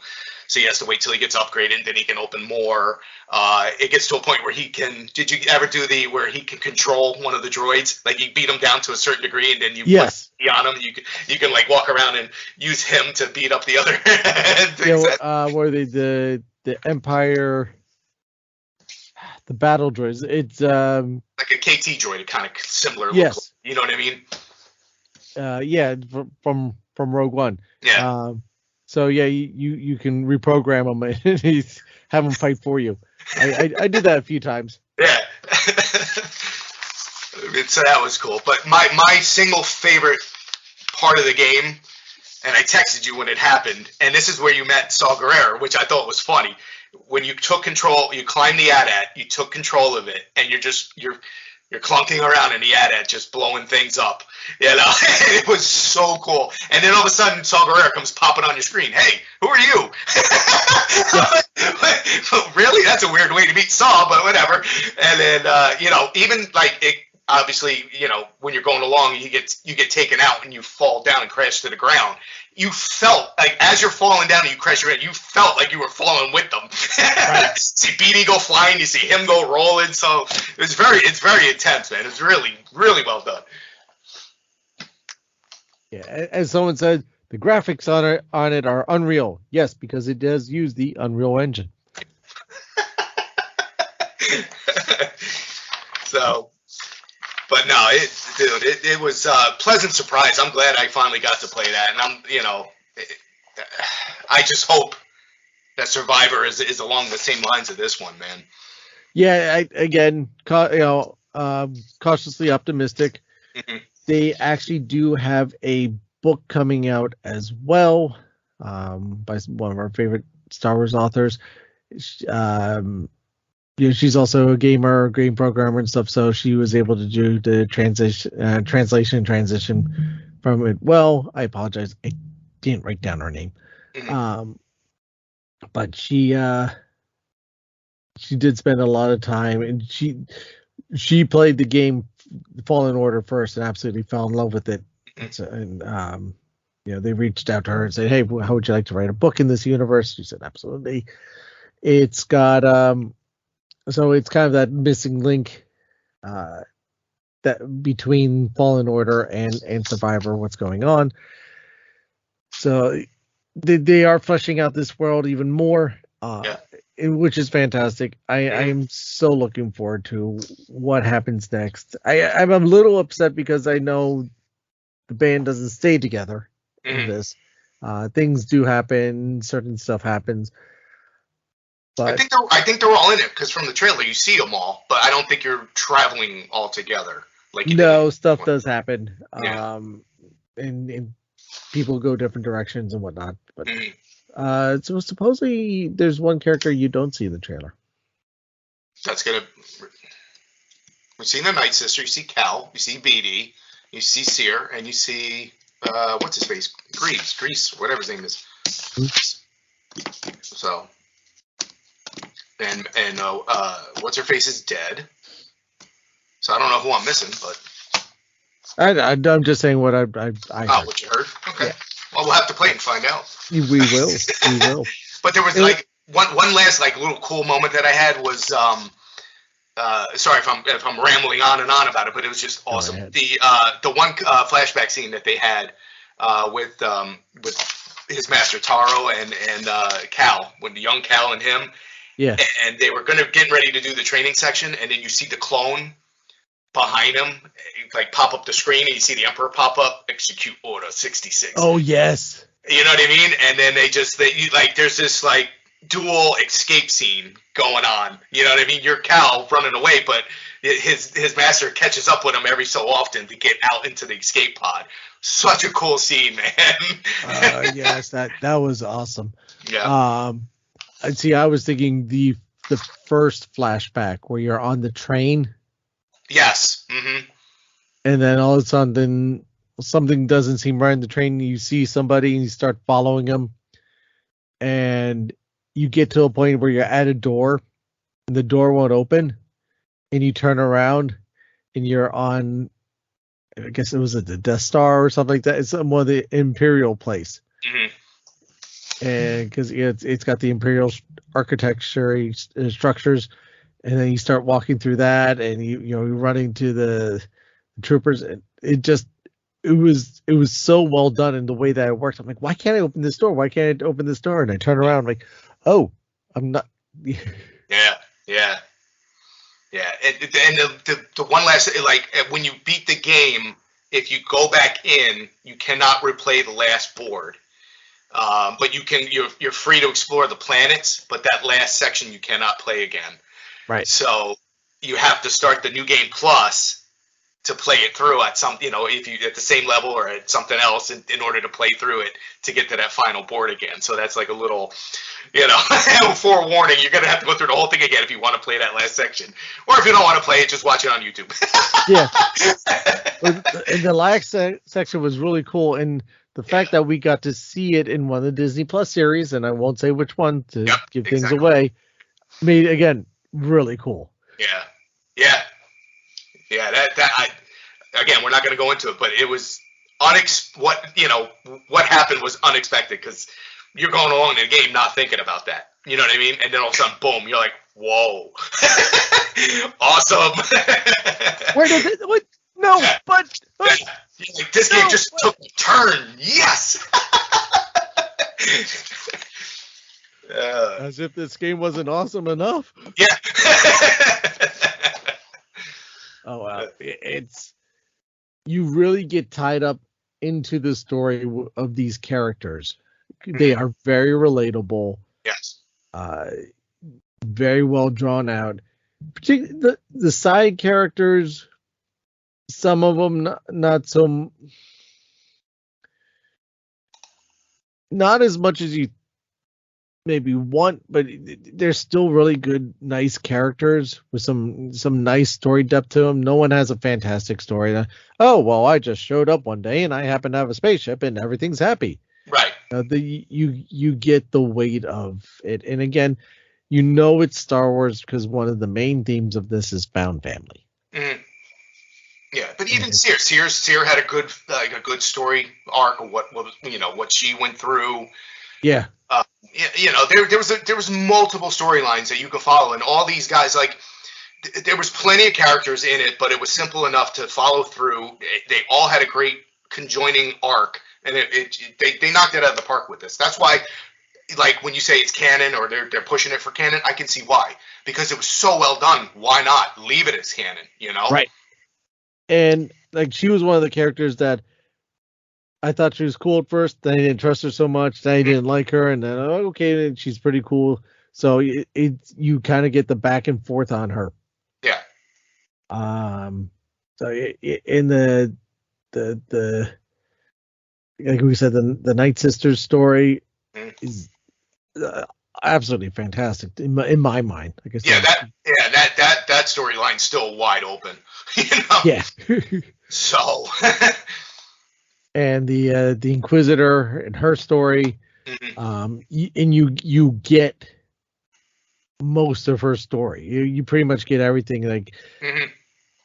So he has to wait till he gets upgraded, and then he can open more. It gets to a point where he can. Did you ever do where he can control one of the droids? Like you beat him down to a certain degree, and then you put on him. You can like walk around and use him to beat up the other. Where the Empire, the battle droids. It's like a KT droid, kind of similar. Yes. You know what I mean? Yeah, from Rogue One. Yeah. So yeah, you can reprogram them and have them fight for you. I did that a few times. Yeah. So that was cool. But my single favorite part of the game, and I texted you when it happened, and this is where you met Saw Gerrera, which I thought was funny. When you took control, you climbed the AT-AT, you took control of it, and you're clunking around in the AT-AT, just blowing things up. You know, it was so cool. And then all of a sudden, Saw Gerrera comes popping on your screen. Hey, who are you? Really? That's a weird way to meet Saw, but whatever. And then, you know, even like it, obviously, you know, when you're going along, you get taken out and you fall down and crash to the ground. You felt like as you're falling down and you crash your head, you felt like you were falling with them. Right. See BD go flying, you see him go rolling. So it's very intense, man. It's really, really well done. Yeah, as someone said, the graphics on it are unreal. Yes, because it does use the Unreal Engine. So, but no, it was a pleasant surprise. I'm glad I finally got to play that, and I just hope that Survivor is along the same lines of this one, man. Yeah, cautiously optimistic. Mm-hmm. They actually do have a book coming out as well, by one of our favorite Star Wars authors. She's also a game programmer and stuff, so she was able to do the transition from it. Well, I apologize, I didn't write down her name. Mm-hmm. But she did spend a lot of time, and she played the game Fallen Order first and absolutely fell in love with it. And they reached out to her and said, "Hey, how would you like to write a book in this universe?" She said, "Absolutely." It's got so it's kind of that missing link that between Fallen Order and Survivor, what's going on. So they are fleshing out this world even more, which is fantastic. I am so looking forward to what happens next. I'm a little upset because I know the band doesn't stay together in this. Things do happen, certain stuff happens. But I think they're all in it because from the trailer you see them all, but I don't think you're traveling all together. like you No, did. stuff does happen. Yeah. And people go different directions and whatnot. But Mhm. so supposedly there's one character you don't see in the trailer. That's gonna. We've seen the Night Sister. You see Cal. You see BD. You see Seer, and you see what's his face? Grease, whatever his name is. So, and what's her face is dead. So I don't know who I'm missing, but I'm just saying what I heard. what you heard? Okay. Yeah. Well, we'll have to play it and find out. We will. We will. But there was like one last like little cool moment that I had was sorry if I'm rambling on and on about it, but it was just awesome. The one flashback scene that they had with his master Taro and Cal, when the young Cal and him, Yeah. and they were getting ready to do the training section, and then you see the clone behind him, like pop up the screen, and you see the Emperor pop up, execute order 66. Oh yes. You know what I mean? And then there's this like dual escape scene going on. You know what I mean? You're Cal running away, but his master catches up with him every so often to get out into the escape pod. Such a cool scene, man. Yes, that was awesome. Yeah. See, I was thinking the first flashback where you're on the train. Yes. Mm-hmm. And then all of a sudden something doesn't seem right in the train. You see somebody and you start following them, and you get to a point where you're at a door and the door won't open, and you turn around and you're on, I guess it was the Death Star or something like that. It's one of the Imperial place. Mm-hmm. And because it's got the Imperial architecture structures, and then you start walking through that, and you're running to the troopers. And it was so well done in the way that it worked. I'm like, why can't I open this door? Why can't I open this door? And I turn around, I'm like, oh, I'm not. Yeah. And the one last, like, when you beat the game, if you go back in, you cannot replay the last board. But you're free to explore the planets, but that last section you cannot play again. Right. So you have to start the new game plus to play it through at if you at the same level or at something else in order to play through it to get to that final board again. So that's like a little, forewarning. You're gonna have to go through the whole thing again if you want to play that last section, or if you don't want to play it, just watch it on YouTube. Yeah. And the last section was really cool, and the fact that we got to see it in one of the Disney Plus series, and I won't say which one to give things away, made it, again, really cool. Yeah. Again, we're not going to go into it, but it was what happened was unexpected, because you're going along in the game not thinking about that. You know what I mean? And then all of a sudden, boom, you're like, whoa, awesome. Where did it? What? No, but this game just took a turn. Yes. As if this game wasn't awesome enough. Yeah. Oh wow, you really get tied up into the story of these characters. They are very relatable. Yes. Very well drawn out. Particularly the side characters, some of them not as much as you maybe want, but they're still really good, nice characters with some nice story depth to them. No one has a fantastic story. Oh well, I just showed up one day and I happen to have a spaceship and everything's happy. Right. You get the weight of it, and again, it's Star Wars because one of the main themes of this is found family. Mm-hmm. Yeah, but even Seer had a good story arc of what she went through. Yeah. There was multiple storylines that you could follow, and all these guys, like, there was plenty of characters in it, but it was simple enough to follow through. They all had a great conjoining arc, and they knocked it out of the park with this. That's why, like, when you say it's canon or they're pushing it for canon, I can see why, because it was so well done. Why not leave it as canon? Right. And like, she was one of the characters that I thought she was cool at first. Then I didn't trust her so much. Then I didn't like her, and then okay, she's pretty cool. So you kind of get the back and forth on her. Yeah. So in the like we said, the Night Sisters story is absolutely fantastic in my mind. Like I said, that storyline's still wide open. Yeah. So. And the Inquisitor and her story, and you get most of her story. You pretty much get everything, like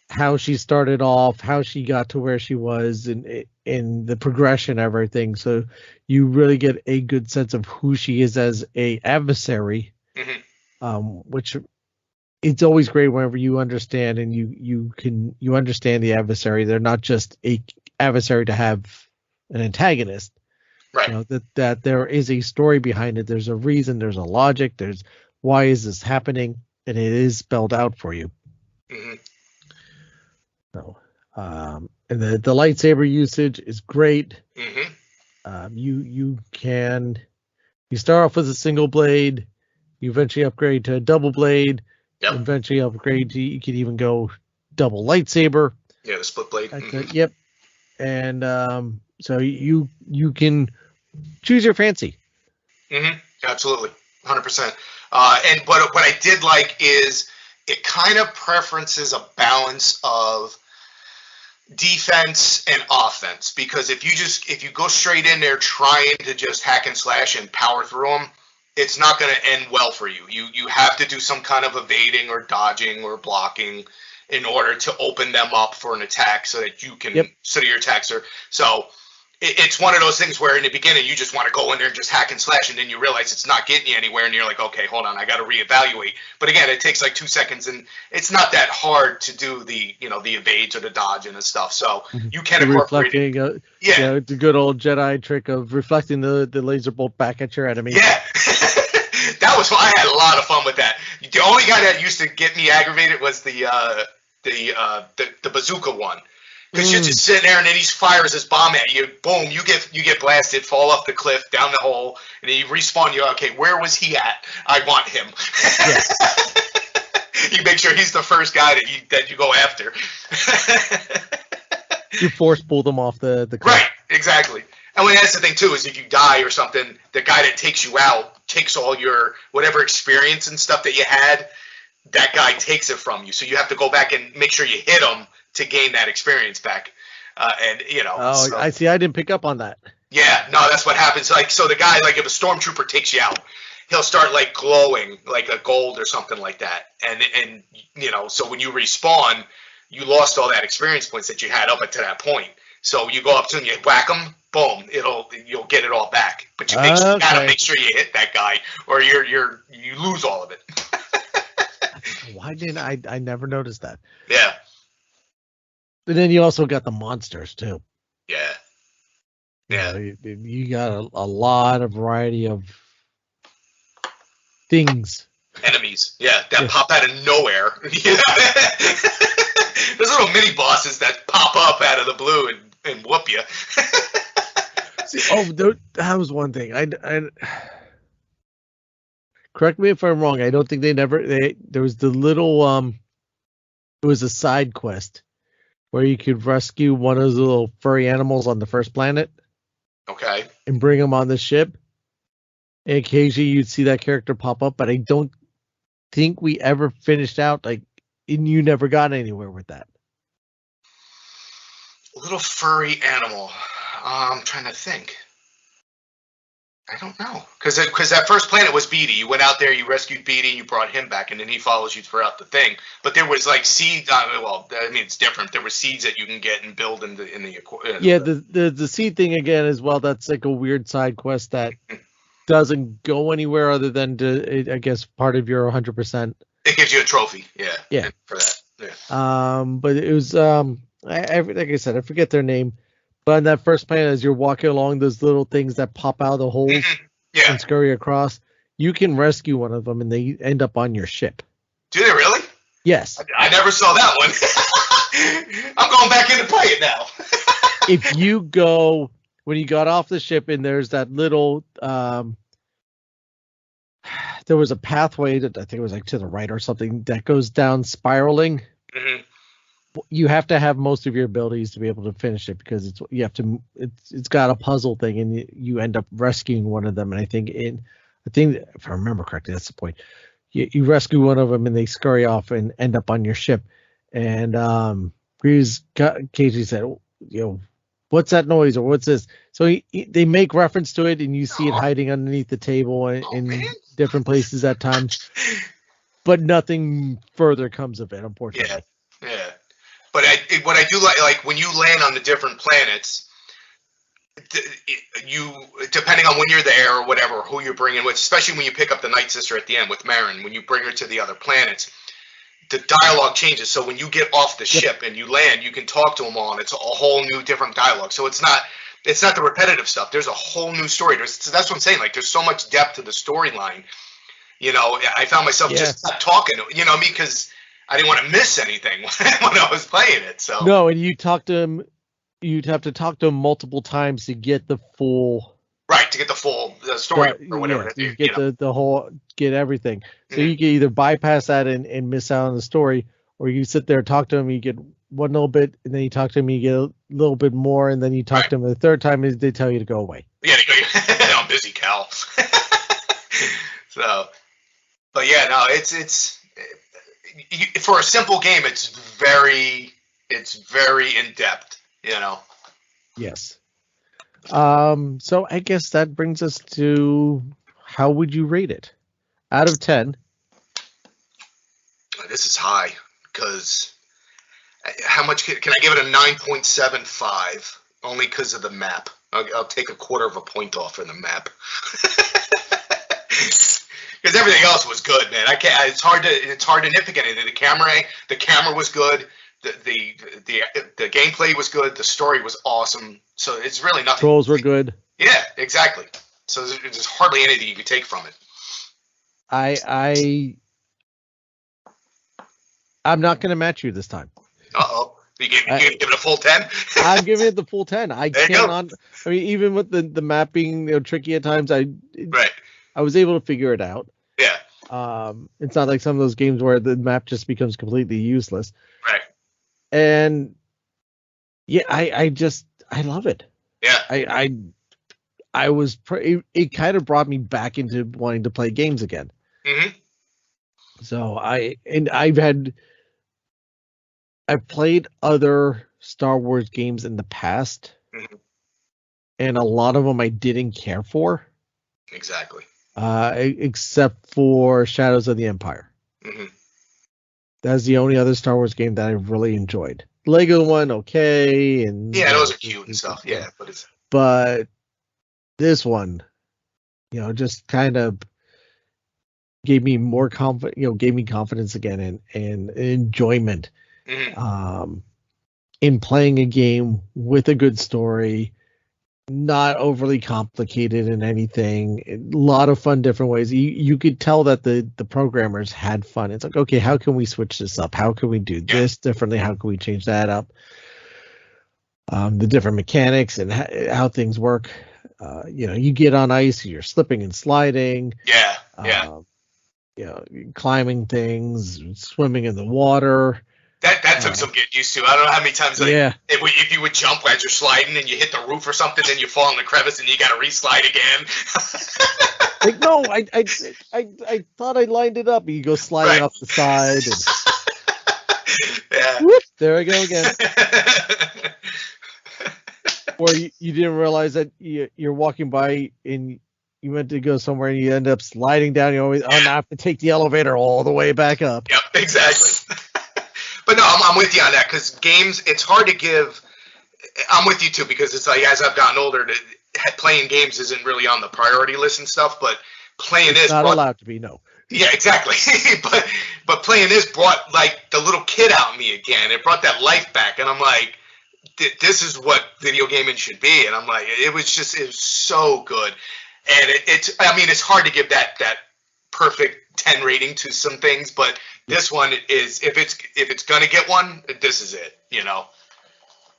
how she started off, how she got to where she was, and in the progression of everything. So you really get a good sense of who she is as a adversary, which it's always great whenever you understand and you understand the adversary. They're not just a adversary to have an antagonist, right? You know, that there is a story behind it. There's a reason. There's a logic. There's why is this happening, and it is spelled out for you. So, and the lightsaber usage is great. You start off with a single blade. You eventually upgrade to a double blade. Yep. Eventually upgrade to, you can even go double lightsaber. Yeah, the split blade. Yep. And so you can choose your fancy. Absolutely, 100%. And what I did like is it kind of preferences a balance of defense and offense, because if you go straight in there trying to just hack and slash and power through them, it's not going to end well for you. You have to do some kind of evading or dodging or blocking in order to open them up for an attack, so that you can so that your attacks are. So it's one of those things where in the beginning you just want to go in there and just hack and slash, and then you realize it's not getting you anywhere, and you're like, okay, hold on, I got to reevaluate. But again, it takes like 2 seconds, and it's not that hard to do the evades or the dodge and the stuff. So you can incorporate it. The good old Jedi trick of reflecting the laser bolt back at your enemy. Yeah. That was fun. I had a lot of fun with that. The only guy that used to get me aggravated was the bazooka one. Because you're just sitting there, and then he fires his bomb at you. Boom! You get blasted, fall off the cliff, down the hole, and then you respawn. You okay? Where was he at? I want him. Yes. You make sure he's the first guy that you go after. You force pull them off the cliff. Right. Exactly. And that's the thing too, is if you die or something, the guy that takes you out takes all your whatever experience and stuff that you had. That guy takes it from you, so you have to go back and make sure you hit him to gain that experience back. So, I see. I didn't pick up on that. Yeah, no, that's what happens. Like, so the guy, like, if a stormtrooper takes you out, he'll start like glowing like a gold or something like that. And so when you respawn, you lost all that experience points that you had up to that point. So you go up to him, you whack him, boom, you'll get it all back. But you gotta make sure you hit that guy, or you lose all of it. Why didn't I never noticed that? Yeah. But then you also got the monsters too. Yeah. Yeah. You got a lot of variety of things. Enemies. Yeah, that pop out of nowhere. There's little mini bosses that pop up out of the blue and whoop you. That was one thing. I correct me if I'm wrong. I don't think there was the little it was a side quest where you could rescue one of those little furry animals on the first planet. Okay. And bring them on the ship. And occasionally you'd see that character pop up, but I don't think we ever finished out, and you never got anywhere with that. Little furry animal. I'm trying to think. I don't know, because that first planet was Beatty. You went out there, you rescued Beatty, you brought him back, and then he follows you throughout the thing. But there was like seeds. It's different. There were seeds that you can get and build in the. The seed thing again as well. That's like a weird side quest that doesn't go anywhere other than I guess part of your 100%. It gives you a trophy. Yeah. Yeah. For that. Yeah. But it was like I said, I forget their name. But on that first planet, as you're walking along, those little things that pop out of the holes and scurry across, you can rescue one of them, and they end up on your ship. Do they really? Yes. I never saw that one. I'm going back in to play it now. If you go, when you got off the ship, and there's that little, there was a pathway that I think it was like to the right or something that goes down spiraling. you have to have most of your abilities to be able to finish it, because it's got a puzzle thing, and you end up rescuing one of them. And I think if I remember correctly, that's the point. You rescue one of them and they scurry off and end up on your ship. And Casey said, what's that noise, or what's this? So they make reference to it, and you see it hiding underneath the table in different places at times, but nothing further comes of it, unfortunately. Yeah. But what I do like when you land on the different planets, you, depending on when you're there or whatever, who you're bringing with, especially when you pick up the Night Sister at the end with Marin, when you bring her to the other planets, the dialogue changes. So when you get off the ship and you land, you can talk to them all, and it's a whole new different dialogue. So it's not the repetitive stuff. There's a whole new story. That's what I'm saying. Like, there's so much depth to the storyline. I found myself just not talking. Because I didn't want to miss anything when I was playing it. So no, and you talk to him. You'd have to talk to him multiple times to get the full. Right, to get the full story or whatever. You get the whole, get everything. So you can either bypass that and miss out on the story, or you sit there, talk to him, you get one little bit, and then you talk to him, you get a little bit more, and then you talk to him the third time, and they tell you to go away. Yeah, I'm busy, Cal. So, but yeah, no, it's for a simple game, it's very in depth, Yes. So I guess that brings us to, how would you rate it out of 10? This is high, because how much can I give it? A 9.75, only because of the map. I'll take a quarter of a point off for the map. Because everything else was good, man. I can't. It's hard to nitpick anything. The camera was good. The gameplay was good. The story was awesome. So it's really nothing. Trolls were good. Yeah, exactly. So there's hardly anything you could take from it. I'm not going to match you this time. Uh-oh. You give it a full 10? I'm giving it the full 10. I cannot. I mean, even with the map being tricky at times, I was able to figure it out. Yeah. It's not like some of those games where the map just becomes completely useless. Right. And yeah, I love it. Yeah. I was it kind of brought me back into wanting to play games again. Mm-hmm. So I've played other Star Wars games in the past, and a lot of them I didn't care for. Exactly. Except for Shadows of the Empire. Mm-hmm. That's the only other Star Wars game that I really enjoyed. Lego one, okay, and those are cute and stuff. Yeah, but this one, just kind of gave me more gave me confidence again and enjoyment in playing a game with a good story, not overly complicated in anything. A lot of fun, different ways. You could tell that the programmers had fun. It's like, okay, how can we switch this up? How can we do this differently? How can we change that up? The different mechanics and how things work. You get on ice, you're slipping and sliding. Yeah. Climbing things, swimming in the water. That took some getting used to. I don't know how many times, if you would jump as you're sliding and you hit the roof or something, then you fall in the crevice and you got to re-slide again. Like, no, I thought I lined it up. You go sliding off the side. And, whoop, there I go again. Or you didn't realize that you're walking by and you went to go somewhere and you end up sliding down. You always, now I have to take the elevator all the way back up. Yep, exactly. But no, I'm with you on that, because games, it's hard to give. I'm with you too, because it's like, as I've gotten older, playing games isn't really on the priority list and stuff. But playing this, not allowed to be, no. Yeah, exactly. but playing this brought like the little kid out in me again. It brought that life back, and I'm like, this is what video gaming should be. And I'm like, it was so good. And it's hard to give that perfect 10 rating to some things, but this one is, if it's gonna get one, this is it.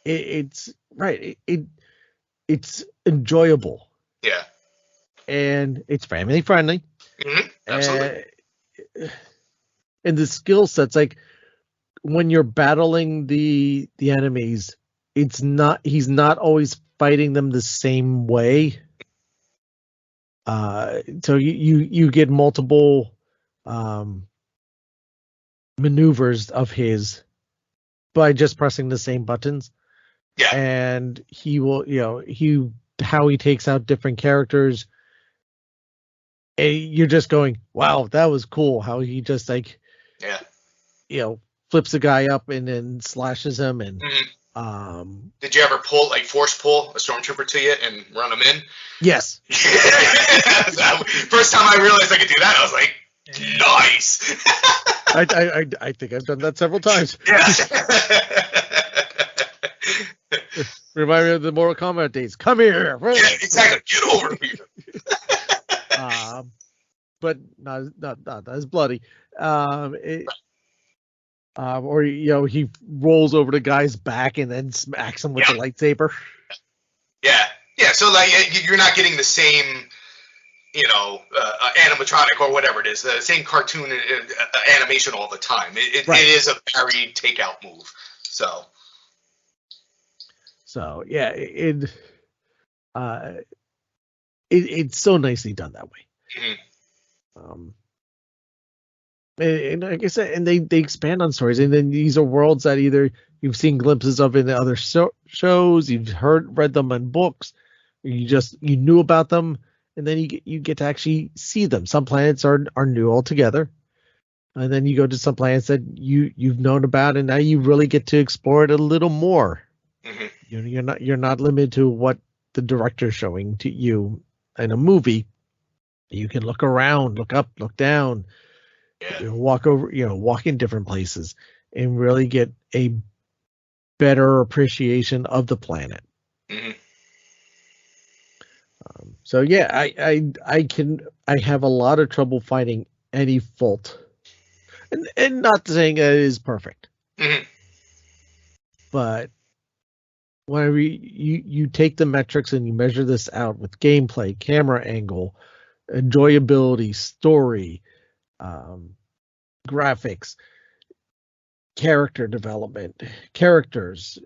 It's right. It's enjoyable. Yeah. And it's family friendly. Mm-hmm. Absolutely. And the skill sets, like, when you're battling the enemies, he's not always fighting them the same way. So you get multiple maneuvers of his by just pressing the same buttons. Yeah. And he will, how he takes out different characters. And you're just going, wow, that was cool. How he just like, flips a guy up and then slashes him. And did you ever force pull a stormtrooper to you and run him in? Yes. First time I realized I could do that, I was like, nice. I think I've done that several times. Yeah. Remind me of the Mortal Kombat days. Come here. Yeah, exactly. Get over here. But not as bloody. Or he rolls over the guy's back and then smacks him with the lightsaber. Yeah. So you're not getting the same, animatronic or whatever it is, the same cartoon animation all the time. It is a parry takeout move. So yeah, it's so nicely done that way. Mm-hmm. And like I said, and they expand on stories, and then these are worlds that either you've seen glimpses of in the other shows, you've read them in books, or you knew about them, and then you get to actually see them. Some planets are new altogether, and then you go to some planets that you've known about, and now you really get to explore it a little more. Mm-hmm. You're not limited to what the director's showing to you in a movie. You can look around, look up, look down, walk in different places, and really get a better appreciation of the planet. Mm-hmm. So yeah, I have a lot of trouble finding any fault, and not saying it is perfect, but whenever you take the metrics and you measure this out with gameplay, camera angle, enjoyability, story, graphics, character development, characters,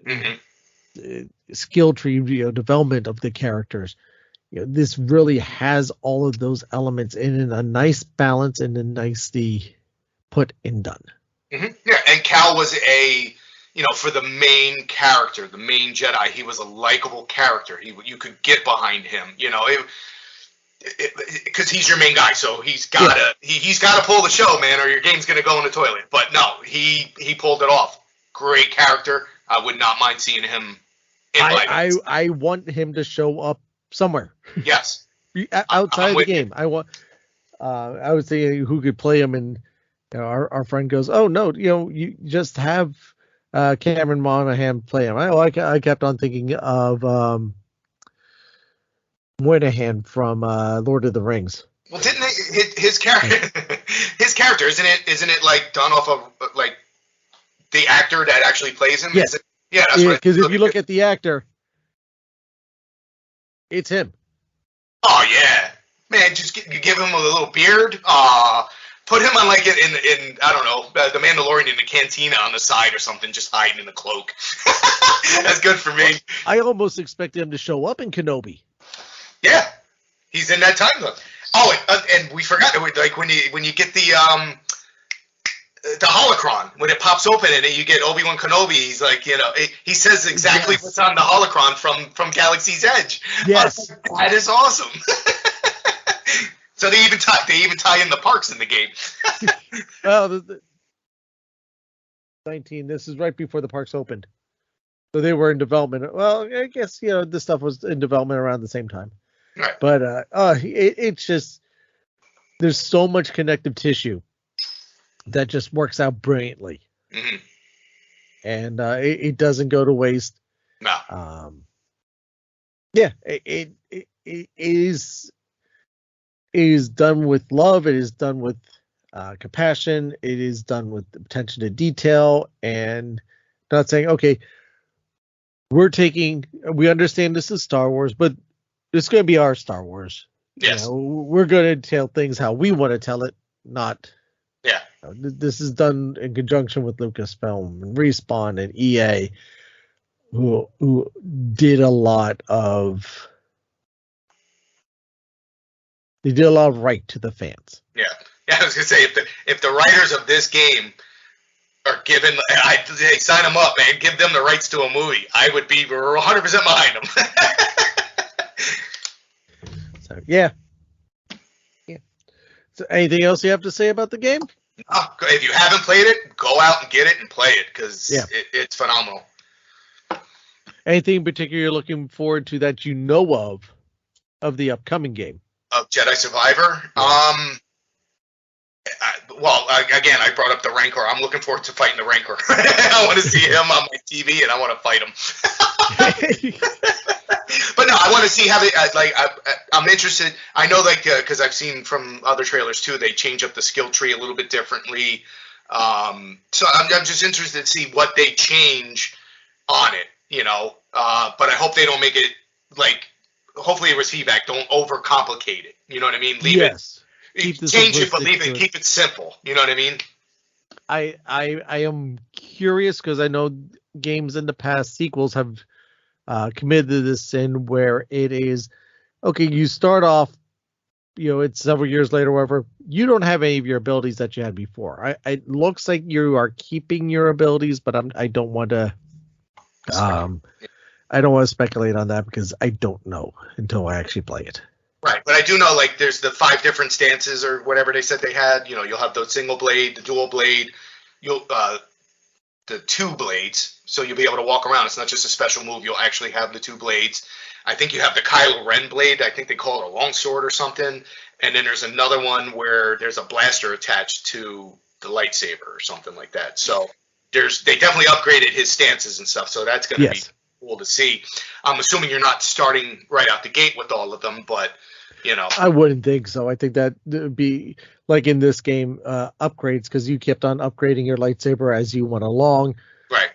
skill tree, development of the characters. This really has all of those elements in a nice balance and a nicely put and done. Mm-hmm. Yeah, and Cal was for the main character, the main Jedi, he was a likable character. You could get behind him, because he's your main guy, so he's gotta pull the show, man, or your game's gonna go in the toilet. But no, he pulled it off. Great character. I would not mind seeing him in I want him to show up somewhere. Yes. Outside of the game. I would say who could play him, and our friend goes, oh no, you just have Cameron Monaghan play him. I kept on thinking of Moynihan from Lord of the Rings. Well, didn't his character isn't it like done off of like the actor that actually plays him? Yes. That's right. Because if you look at the actor, it's him. Oh yeah, man! Just give him a little beard. Put him on like in I don't know, the Mandalorian in the cantina on the side or something, just hiding in the cloak. That's good for me. I almost expected him to show up in Kenobi. Yeah, he's in that time zone. Oh, and we forgot, like when you get the holocron, when it pops open and you get Obi-Wan Kenobi, he's like, he says exactly what's on the holocron from Galaxy's Edge. Yes, that is awesome. So they even tie in the parks in the game. Well, 19. This is right before the parks opened, so they were in development. Well, I guess this stuff was in development around the same time. Right. But it's just there's so much connective tissue that just works out brilliantly, and it doesn't go to waste. No. It is done with love. It is done with compassion. It is done with attention to detail, and not saying, okay, we understand this is Star Wars, but it's going to be our Star Wars. Yes. We're going to tell things how we want to tell it, not Yeah. This is done in conjunction with Lucasfilm and Respawn and EA, who did a lot of right to the fans. Yeah. I was gonna say if the writers of this game are given, they sign them up, man. Give them the rights to a movie. I would be 100% behind them. So yeah. So anything else you have to say about the game? If you haven't played it, go out and get it and play it because it's phenomenal. Anything in particular you're looking forward to that you know of the upcoming game? Of Jedi Survivor? Yeah. Again, I brought up the Rancor. I'm looking forward to fighting the Rancor. I want to see him on my TV, and I want to fight him. But no, I want to see how they I'm interested. I know, because I've seen from other trailers too, they change up the skill tree a little bit differently. So I'm just interested to see what they change on it, But I hope they don't make it hopefully it was feedback. Don't overcomplicate it. You know what I mean? Leave it. Change it, but leave it. Keep it simple. You know what I mean? I am curious because I know games in the past, sequels have committed to this sin where it is okay. You start off, it's several years later, whatever. You don't have any of your abilities that you had before. It looks like you are keeping your abilities, but I don't want to. I don't want to speculate on that because I don't know until I actually play it. Right, but I do know there's the 5 different stances or whatever they said they had. You'll have the single blade, the dual blade, the 2 blades, so you'll be able to walk around. It's not just a special move. You'll actually have the 2 blades. I think you have the Kylo Ren blade. I think they call it a longsword or something. And then there's another one where there's a blaster attached to the lightsaber or something like that. So they definitely upgraded his stances and stuff. So that's going to be cool to see. I'm assuming you're not starting right out the gate with all of them, but I wouldn't think so. I think that would be like in this game, upgrades, because you kept on upgrading your lightsaber as you went along. Right.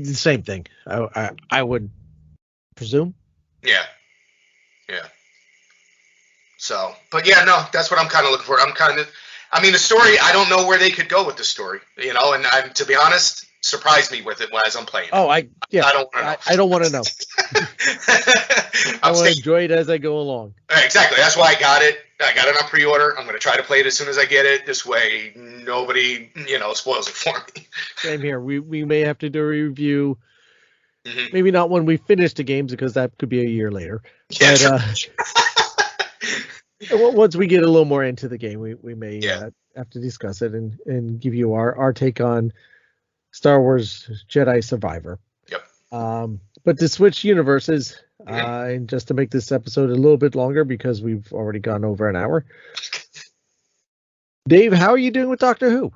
Same thing. I would presume. Yeah. So, but yeah, no, that's what I'm kind of looking for. The story, I don't know where they could go with the story, and to be honest, surprise me with it as I'm playing. Oh, I don't want to know. I don't want to know. I want to enjoy it as I go along. Exactly. That's why I got it. I got it on pre-order. I'm going to try to play it as soon as I get it. This way, nobody, spoils it for me. Same here. We may have to do a review. Mm-hmm. Maybe not when we finish the games because that could be a year later. Yeah, but once we get a little more into the game, we may have to discuss it and give you our take on Star Wars Jedi Survivor. Yep. But to switch universes, and just to make this episode a little bit longer because we've already gone over an hour. Dave, how are you doing with Doctor Who?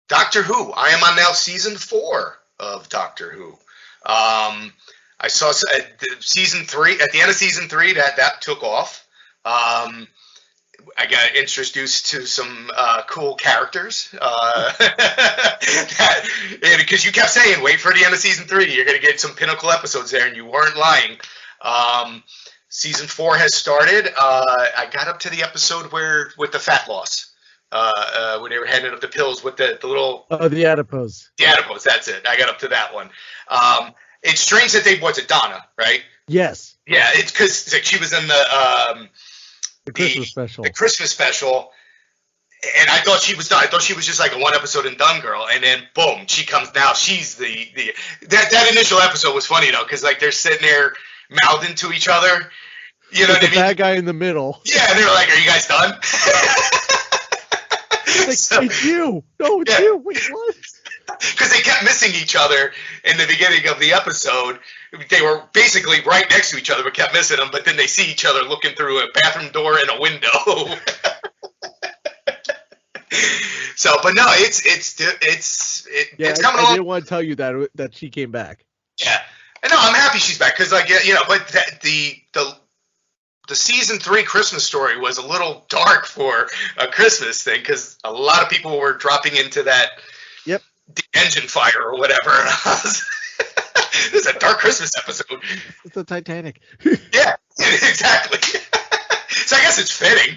Doctor Who. I am on now season 4 of Doctor Who. I saw season 3 at the end of season 3 that took off. I got introduced to some cool characters because you kept saying, wait for the end of season 3. You're going to get some pinnacle episodes there, and you weren't lying. Season 4 has started. I got up to the episode with the fat loss, when they were handing up the pills with the little... Oh, the adipose. The adipose, that's it. I got up to that one. It's strange that what's it, Donna, right? Yes. Yeah, it's because she was in the Christmas special. The Christmas special, and I thought she was done. I thought she was just like a 1 episode and done girl, and then boom, she comes. Now she's that initial episode was funny though, because they're sitting there mouthing to each other. You know what I mean? The bad guy in the middle. Yeah, and they're like, "Are you guys done?" It's you. No, it's you. Wait, what? Because they kept missing each other in the beginning of the episode. They were basically right next to each other, but kept missing them. But then they see each other looking through a bathroom door and a window. So, but no, it's coming along. I didn't want to tell you that she came back. Yeah, and no, I'm happy she's back because but the season 3 Christmas story was a little dark for a Christmas thing because a lot of people were dropping into that. Yep. The engine fire or whatever. This is a dark Christmas episode. It's the Titanic. Yeah, exactly. So I guess it's fitting.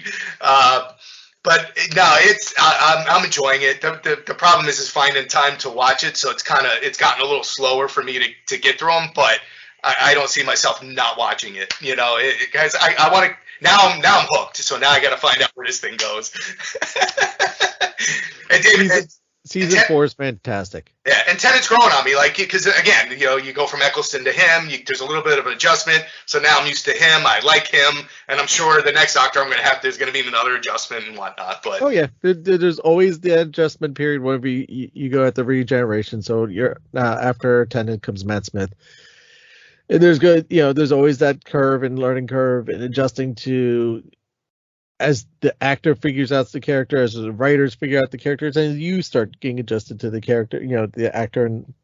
But no, I'm enjoying it. The problem is finding time to watch it, so it's gotten a little slower for me to get through them. But I don't see myself not watching it. You know, guys, I want to. Now I'm hooked. So now I got to find out where this thing goes. Season 4 is fantastic. Yeah, and Tennant's growing on me, like, because again, you know, you go from Eccleston to him. There's a little bit of an adjustment, so now I'm used to him. I like him, and I'm sure the next Doctor there's going to be another adjustment and whatnot. But oh yeah, there's always the adjustment period whenever you go at the regeneration. So you're after Tennant comes Matt Smith, and there's always that curve and learning curve and adjusting to. As the actor figures out the character, as the writers figure out the characters, and you start getting adjusted to the character, you know, the actor and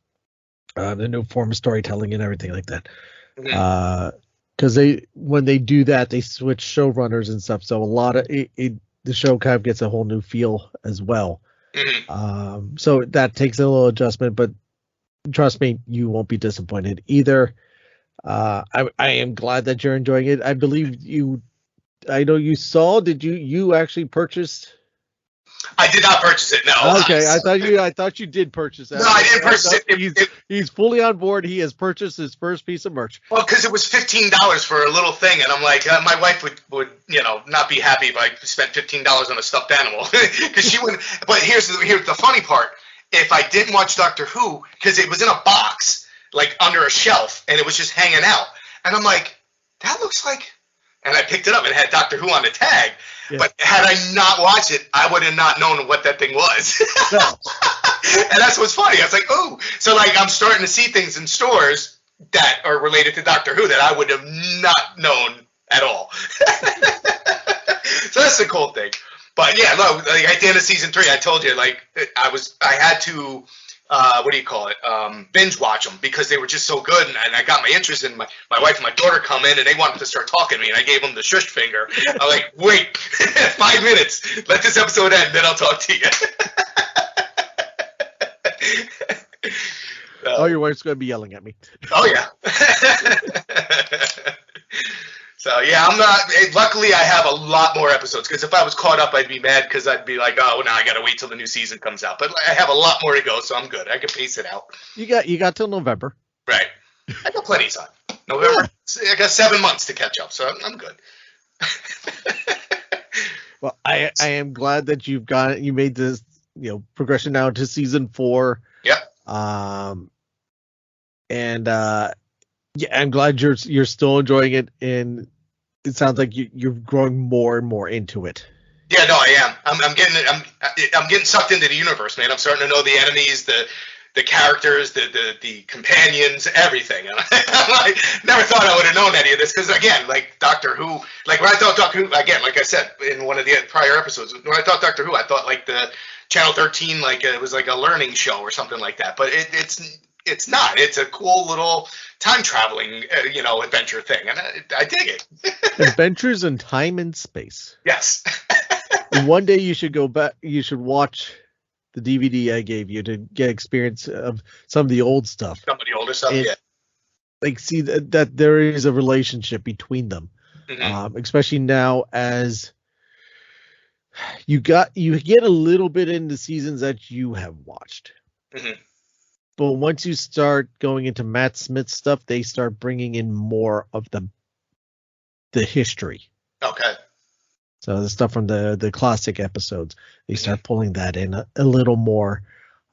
the new form of storytelling and everything like that. Because when they do that, they switch showrunners and stuff. So a lot of the show kind of gets a whole new feel as well. So that takes a little adjustment, but trust me, you won't be disappointed either. I am glad that you're enjoying it. I believe you. I know you saw. Did you actually purchase? I did not purchase it. No. Okay, I thought you did purchase that. No, I didn't purchase it. He's fully on board. He has purchased his first piece of merch. Well, because it was $15 for a little thing, and I'm like, my wife would not be happy if I spent $15 on a stuffed animal, because she wouldn't. But here's the funny part: if I didn't watch Doctor Who, because it was in a box, like under a shelf, and it was just hanging out, and I'm like, that looks like. And I picked it up and it had Doctor Who on the tag. Yeah. But had I not watched it, I would have not known what that thing was. No. And that's what's funny. I was like, oh. So, like, I'm starting to see things in stores that are related to Doctor Who that I would have not known at all. So that's the cool thing. But, yeah, look, like, at the end of season 3, I told you, like, I had to... binge watch them because they were just so good, and I got my interest in my wife and my daughter come in and they wanted to start talking to me, and I gave them the shush finger. I'm like, wait, 5 minutes, let this episode end, then I'll talk to you. Oh, your wife's going to be yelling at me. Oh, yeah. So, yeah, I'm not – luckily, I have a lot more episodes, because if I was caught up, I'd be mad, because I'd be like, oh, now I got to wait till the new season comes out. But I have a lot more to go, so I'm good. I can pace it out. You got till November. Right. I got plenty of time. November, I got 7 months to catch up, so I'm good. Well, I am glad that you made this, progression now to season 4. Yep. Yeah, I'm glad you're still enjoying it, and it sounds like you're growing more and more into it. Yeah, no, I am. I'm getting sucked into the universe, man. I'm starting to know the enemies, the characters, the companions, everything. And I never thought I would have known any of this, because again, like Doctor Who, like when I thought Doctor Who, again, like I said in one of the prior episodes, when I thought Doctor Who, I thought like the Channel 13, like it was like a learning show or something like that. But it's not. It's a cool little time traveling, adventure thing, and I dig it. Adventures in time and space. Yes. One day you should go back. You should watch the DVD I gave you to get experience of some of the old stuff. Some of the older stuff, yeah. Like, see that there is a relationship between them, especially now as you get a little bit into seasons that you have watched. Mm-hmm. But once you start going into Matt Smith stuff, they start bringing in more of the history. Okay. So the stuff from the classic episodes, they start pulling that in a little more,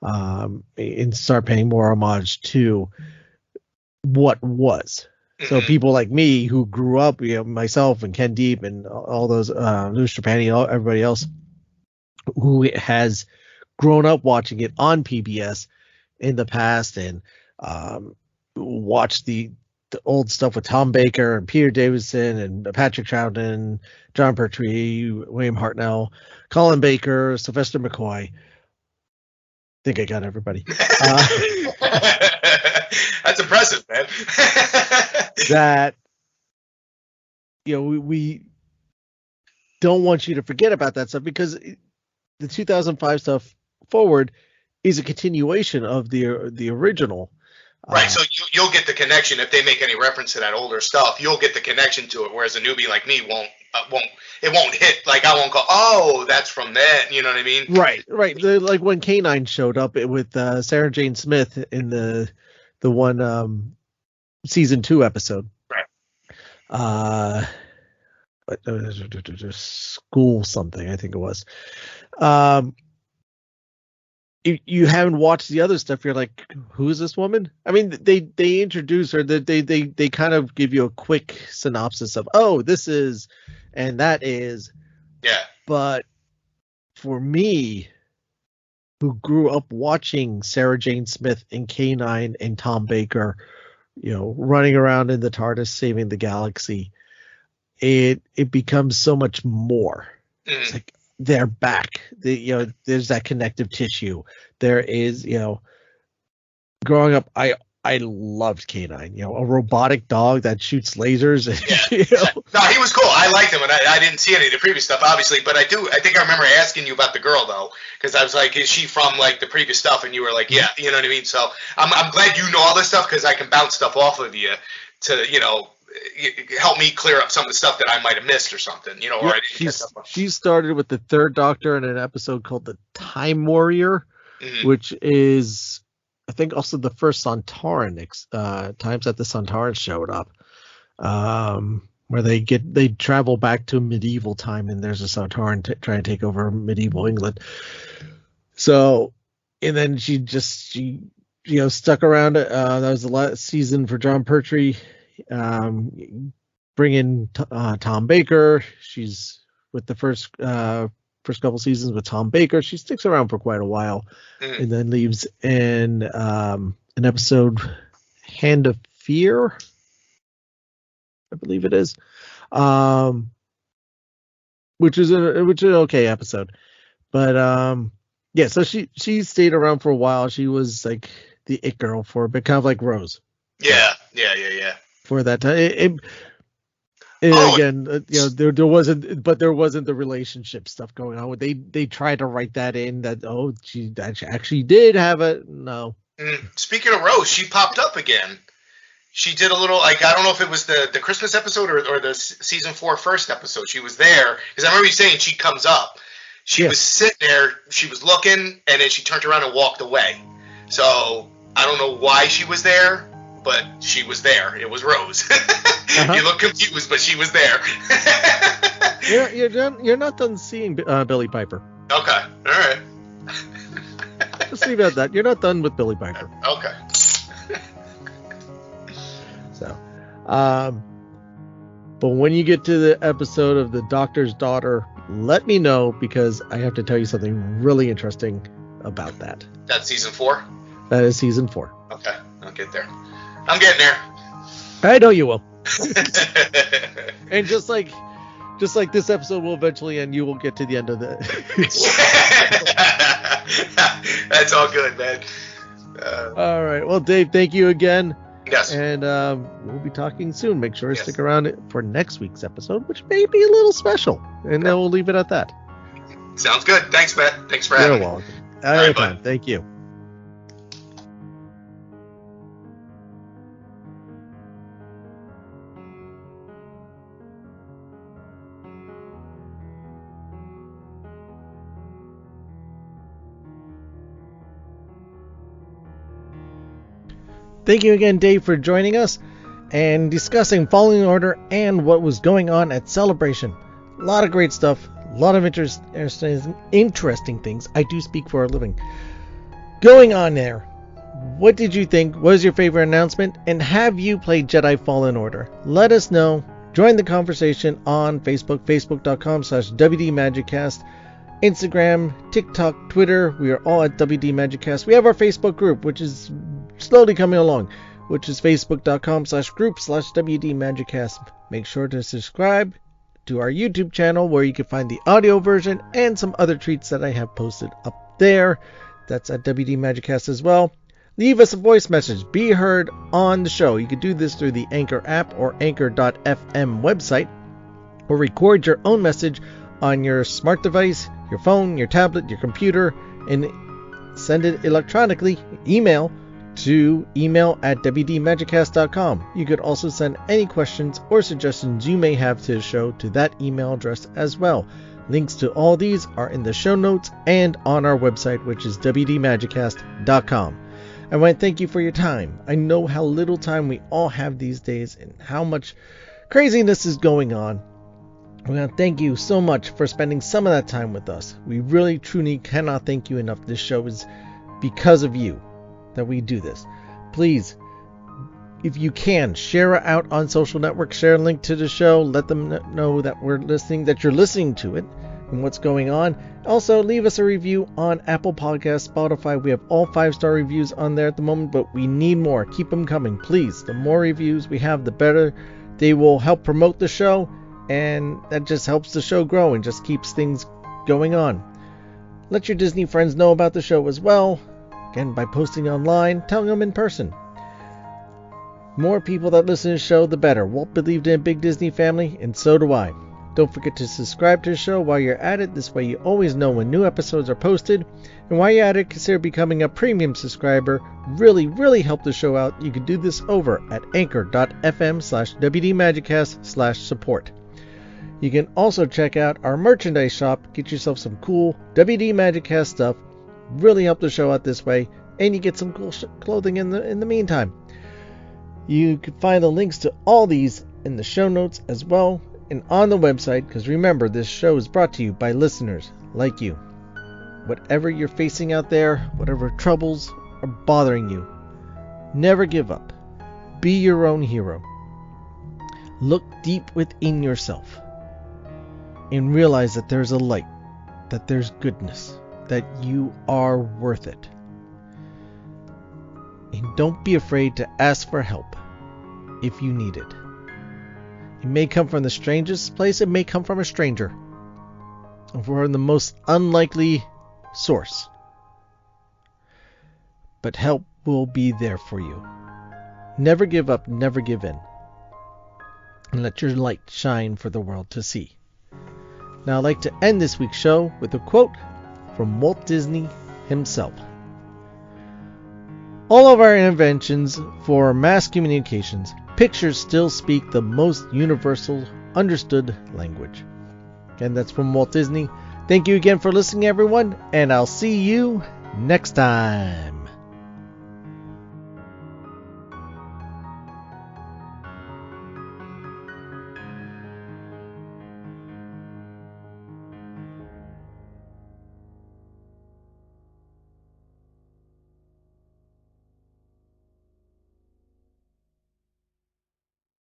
and start paying more homage to what was. Mm-hmm. So people like me who grew up, myself and Ken Deep and all those, Louis Trapani, everybody else who has grown up watching it on PBS in the past, and watched the old stuff with Tom Baker and Peter Davison and Patrick Troughton, John Pertwee, William Hartnell, Colin Baker, Sylvester McCoy. I think I got everybody. That's impressive, man. That we don't want you to forget about that stuff, because the 2005 stuff forward is a continuation of the original. Right, so you'll get the connection if they make any reference to that older stuff. You'll get the connection to it, whereas a newbie like me won't it won't hit. Like I won't go, oh, that's from that. You know what I mean? Right. Like when K9 showed up with Sarah Jane Smith in the one season 2 episode. Right. School something, I think it was. You haven't watched the other stuff, you're like, who is this woman? I mean, they introduce her, they kind of give you a quick synopsis of, oh, this is and that is. Yeah. But for me, who grew up watching Sarah Jane Smith and K9 and Tom Baker, running around in the TARDIS saving the galaxy, it becomes so much more. It's like they're back. There's that connective tissue. There is, growing up, I loved K9. A robotic dog that shoots lasers. Yeah. No, he was cool. I liked him, and I didn't see any of the previous stuff, obviously. But I think I remember asking you about the girl though, because I was like, "Is she from like the previous stuff?" And you were like, "Yeah," you know what I mean. So I'm glad you know all this stuff because I can bounce stuff off of you to help me clear up some of the stuff that I might have missed or something. Or I didn't catch up on. She started with the Third Doctor in an episode called the Time Warrior, which is, I think, also the first Sontaran times that the Sontarans showed up, where they travel back to medieval time, and there's a Sontaran trying to take over medieval England. So, and then she stuck around. That was the last season for John Pertwee. Bring in Tom Baker. She's with the first couple seasons with Tom Baker. She sticks around for quite a while, and then leaves in an episode, Hand of Fear, I believe it is, which is an okay episode. But yeah, so she stayed around for a while. She was like the it girl for a bit, kind of like Rose. Yeah. For that time, again, there wasn't the relationship stuff going on. They tried to write that in that she actually did have it. No. Speaking of Rose, she popped up again. She did a little, like, I don't know if it was the Christmas episode or the season 4 first episode. She was there because I remember you saying she comes up. She was sitting there, she was looking, and then she turned around and walked away. So I don't know why she was there, but she was there. It was Rose. You look confused, but she was there. You're not done seeing Billy Piper. Okay, all right. Let's leave it at that. You're not done with Billy Piper. Okay. So, but when you get to the episode of The Doctor's Daughter, let me know, because I have to tell you something really interesting about that. That's season 4? That is season 4. Okay, I'll get there. I'm getting there. I know you will. And just like this episode will eventually end, you will get to the end of the. That's all good, man. All right. Well, Dave, thank you again. Yes. And we'll be talking soon. Make sure to stick around for next week's episode, which may be a little special. And then we'll leave it at that. Sounds good. Thanks, Matt. Thanks for having me. You're welcome. All right, bud. Thank you. Thank you again, Dave, for joining us and discussing Fallen Order and what was going on at Celebration. A lot of great stuff, a lot of interesting things. I do speak for a living. Going on there, what did you think? What was your favorite announcement? And have you played Jedi Fallen Order? Let us know. Join the conversation on Facebook, facebook.com/WDMagicCast. Instagram, TikTok, Twitter, we are all at WD Magiccast. We have our Facebook group, which is slowly coming along, which is facebook.com/group/WD Magiccast. Make sure to subscribe to our YouTube channel, where you can find the audio version and some other treats that I have posted up there. That's at WD Magiccast as well. Leave us a voice message. Be heard on the show. You can do this through the Anchor app or Anchor.fm website, or record your own message on your smart device, your phone, your tablet, your computer, and send it electronically, email, to email at wdmagiccast.com. You could also send any questions or suggestions you may have to the show to that email address as well. Links to all these are in the show notes and on our website, which is wdmagiccast.com. I want to thank you for your time. I know how little time we all have these days and how much craziness is going on. I want to thank you so much for spending some of that time with us. We really, truly cannot thank you enough. This show is because of you that we do this. Please, if you can, share it out on social networks, share a link to the show, let them know that we're listening, that you're listening to it and what's going on. Also, leave us a review on Apple Podcasts, Spotify. We have all 5-star reviews on there at the moment, but we need more. Keep them coming, please. The more reviews we have, the better. They will help promote the show, and that just helps the show grow and just keeps things going on. Let your Disney friends know about the show as well. Again, by posting online, telling them in person. More people that listen to the show, the better. Walt believed in a big Disney family, and so do I. Don't forget to subscribe to the show while you're at it. This way you always know when new episodes are posted. And while you're at it, consider becoming a premium subscriber. Really help the show out. You can do this over at anchor.fm/WDMagicCast/support. You can also check out our merchandise shop. Get yourself some cool WD Magic Cast stuff. Really help the show out this way. And you get some cool clothing in the meantime. You can find the links to all these in the show notes as well and on the website, because remember, this show is brought to you by listeners like you. Whatever you're facing out there, whatever troubles are bothering you, never give up. Be your own hero. Look deep within yourself and realize that there's a light, that there's goodness, that you are worth it. And don't be afraid to ask for help if you need it. It may come from the strangest place, it may come from a stranger, or from the most unlikely source. But help will be there for you. Never give up, never give in. And let your light shine for the world to see. Now I'd like to end this week's show with a quote from Walt Disney himself. All of our inventions for mass communications, pictures still speak the most universal, understood language. And that's from Walt Disney. Thank you again for listening, everyone, and I'll see you next time.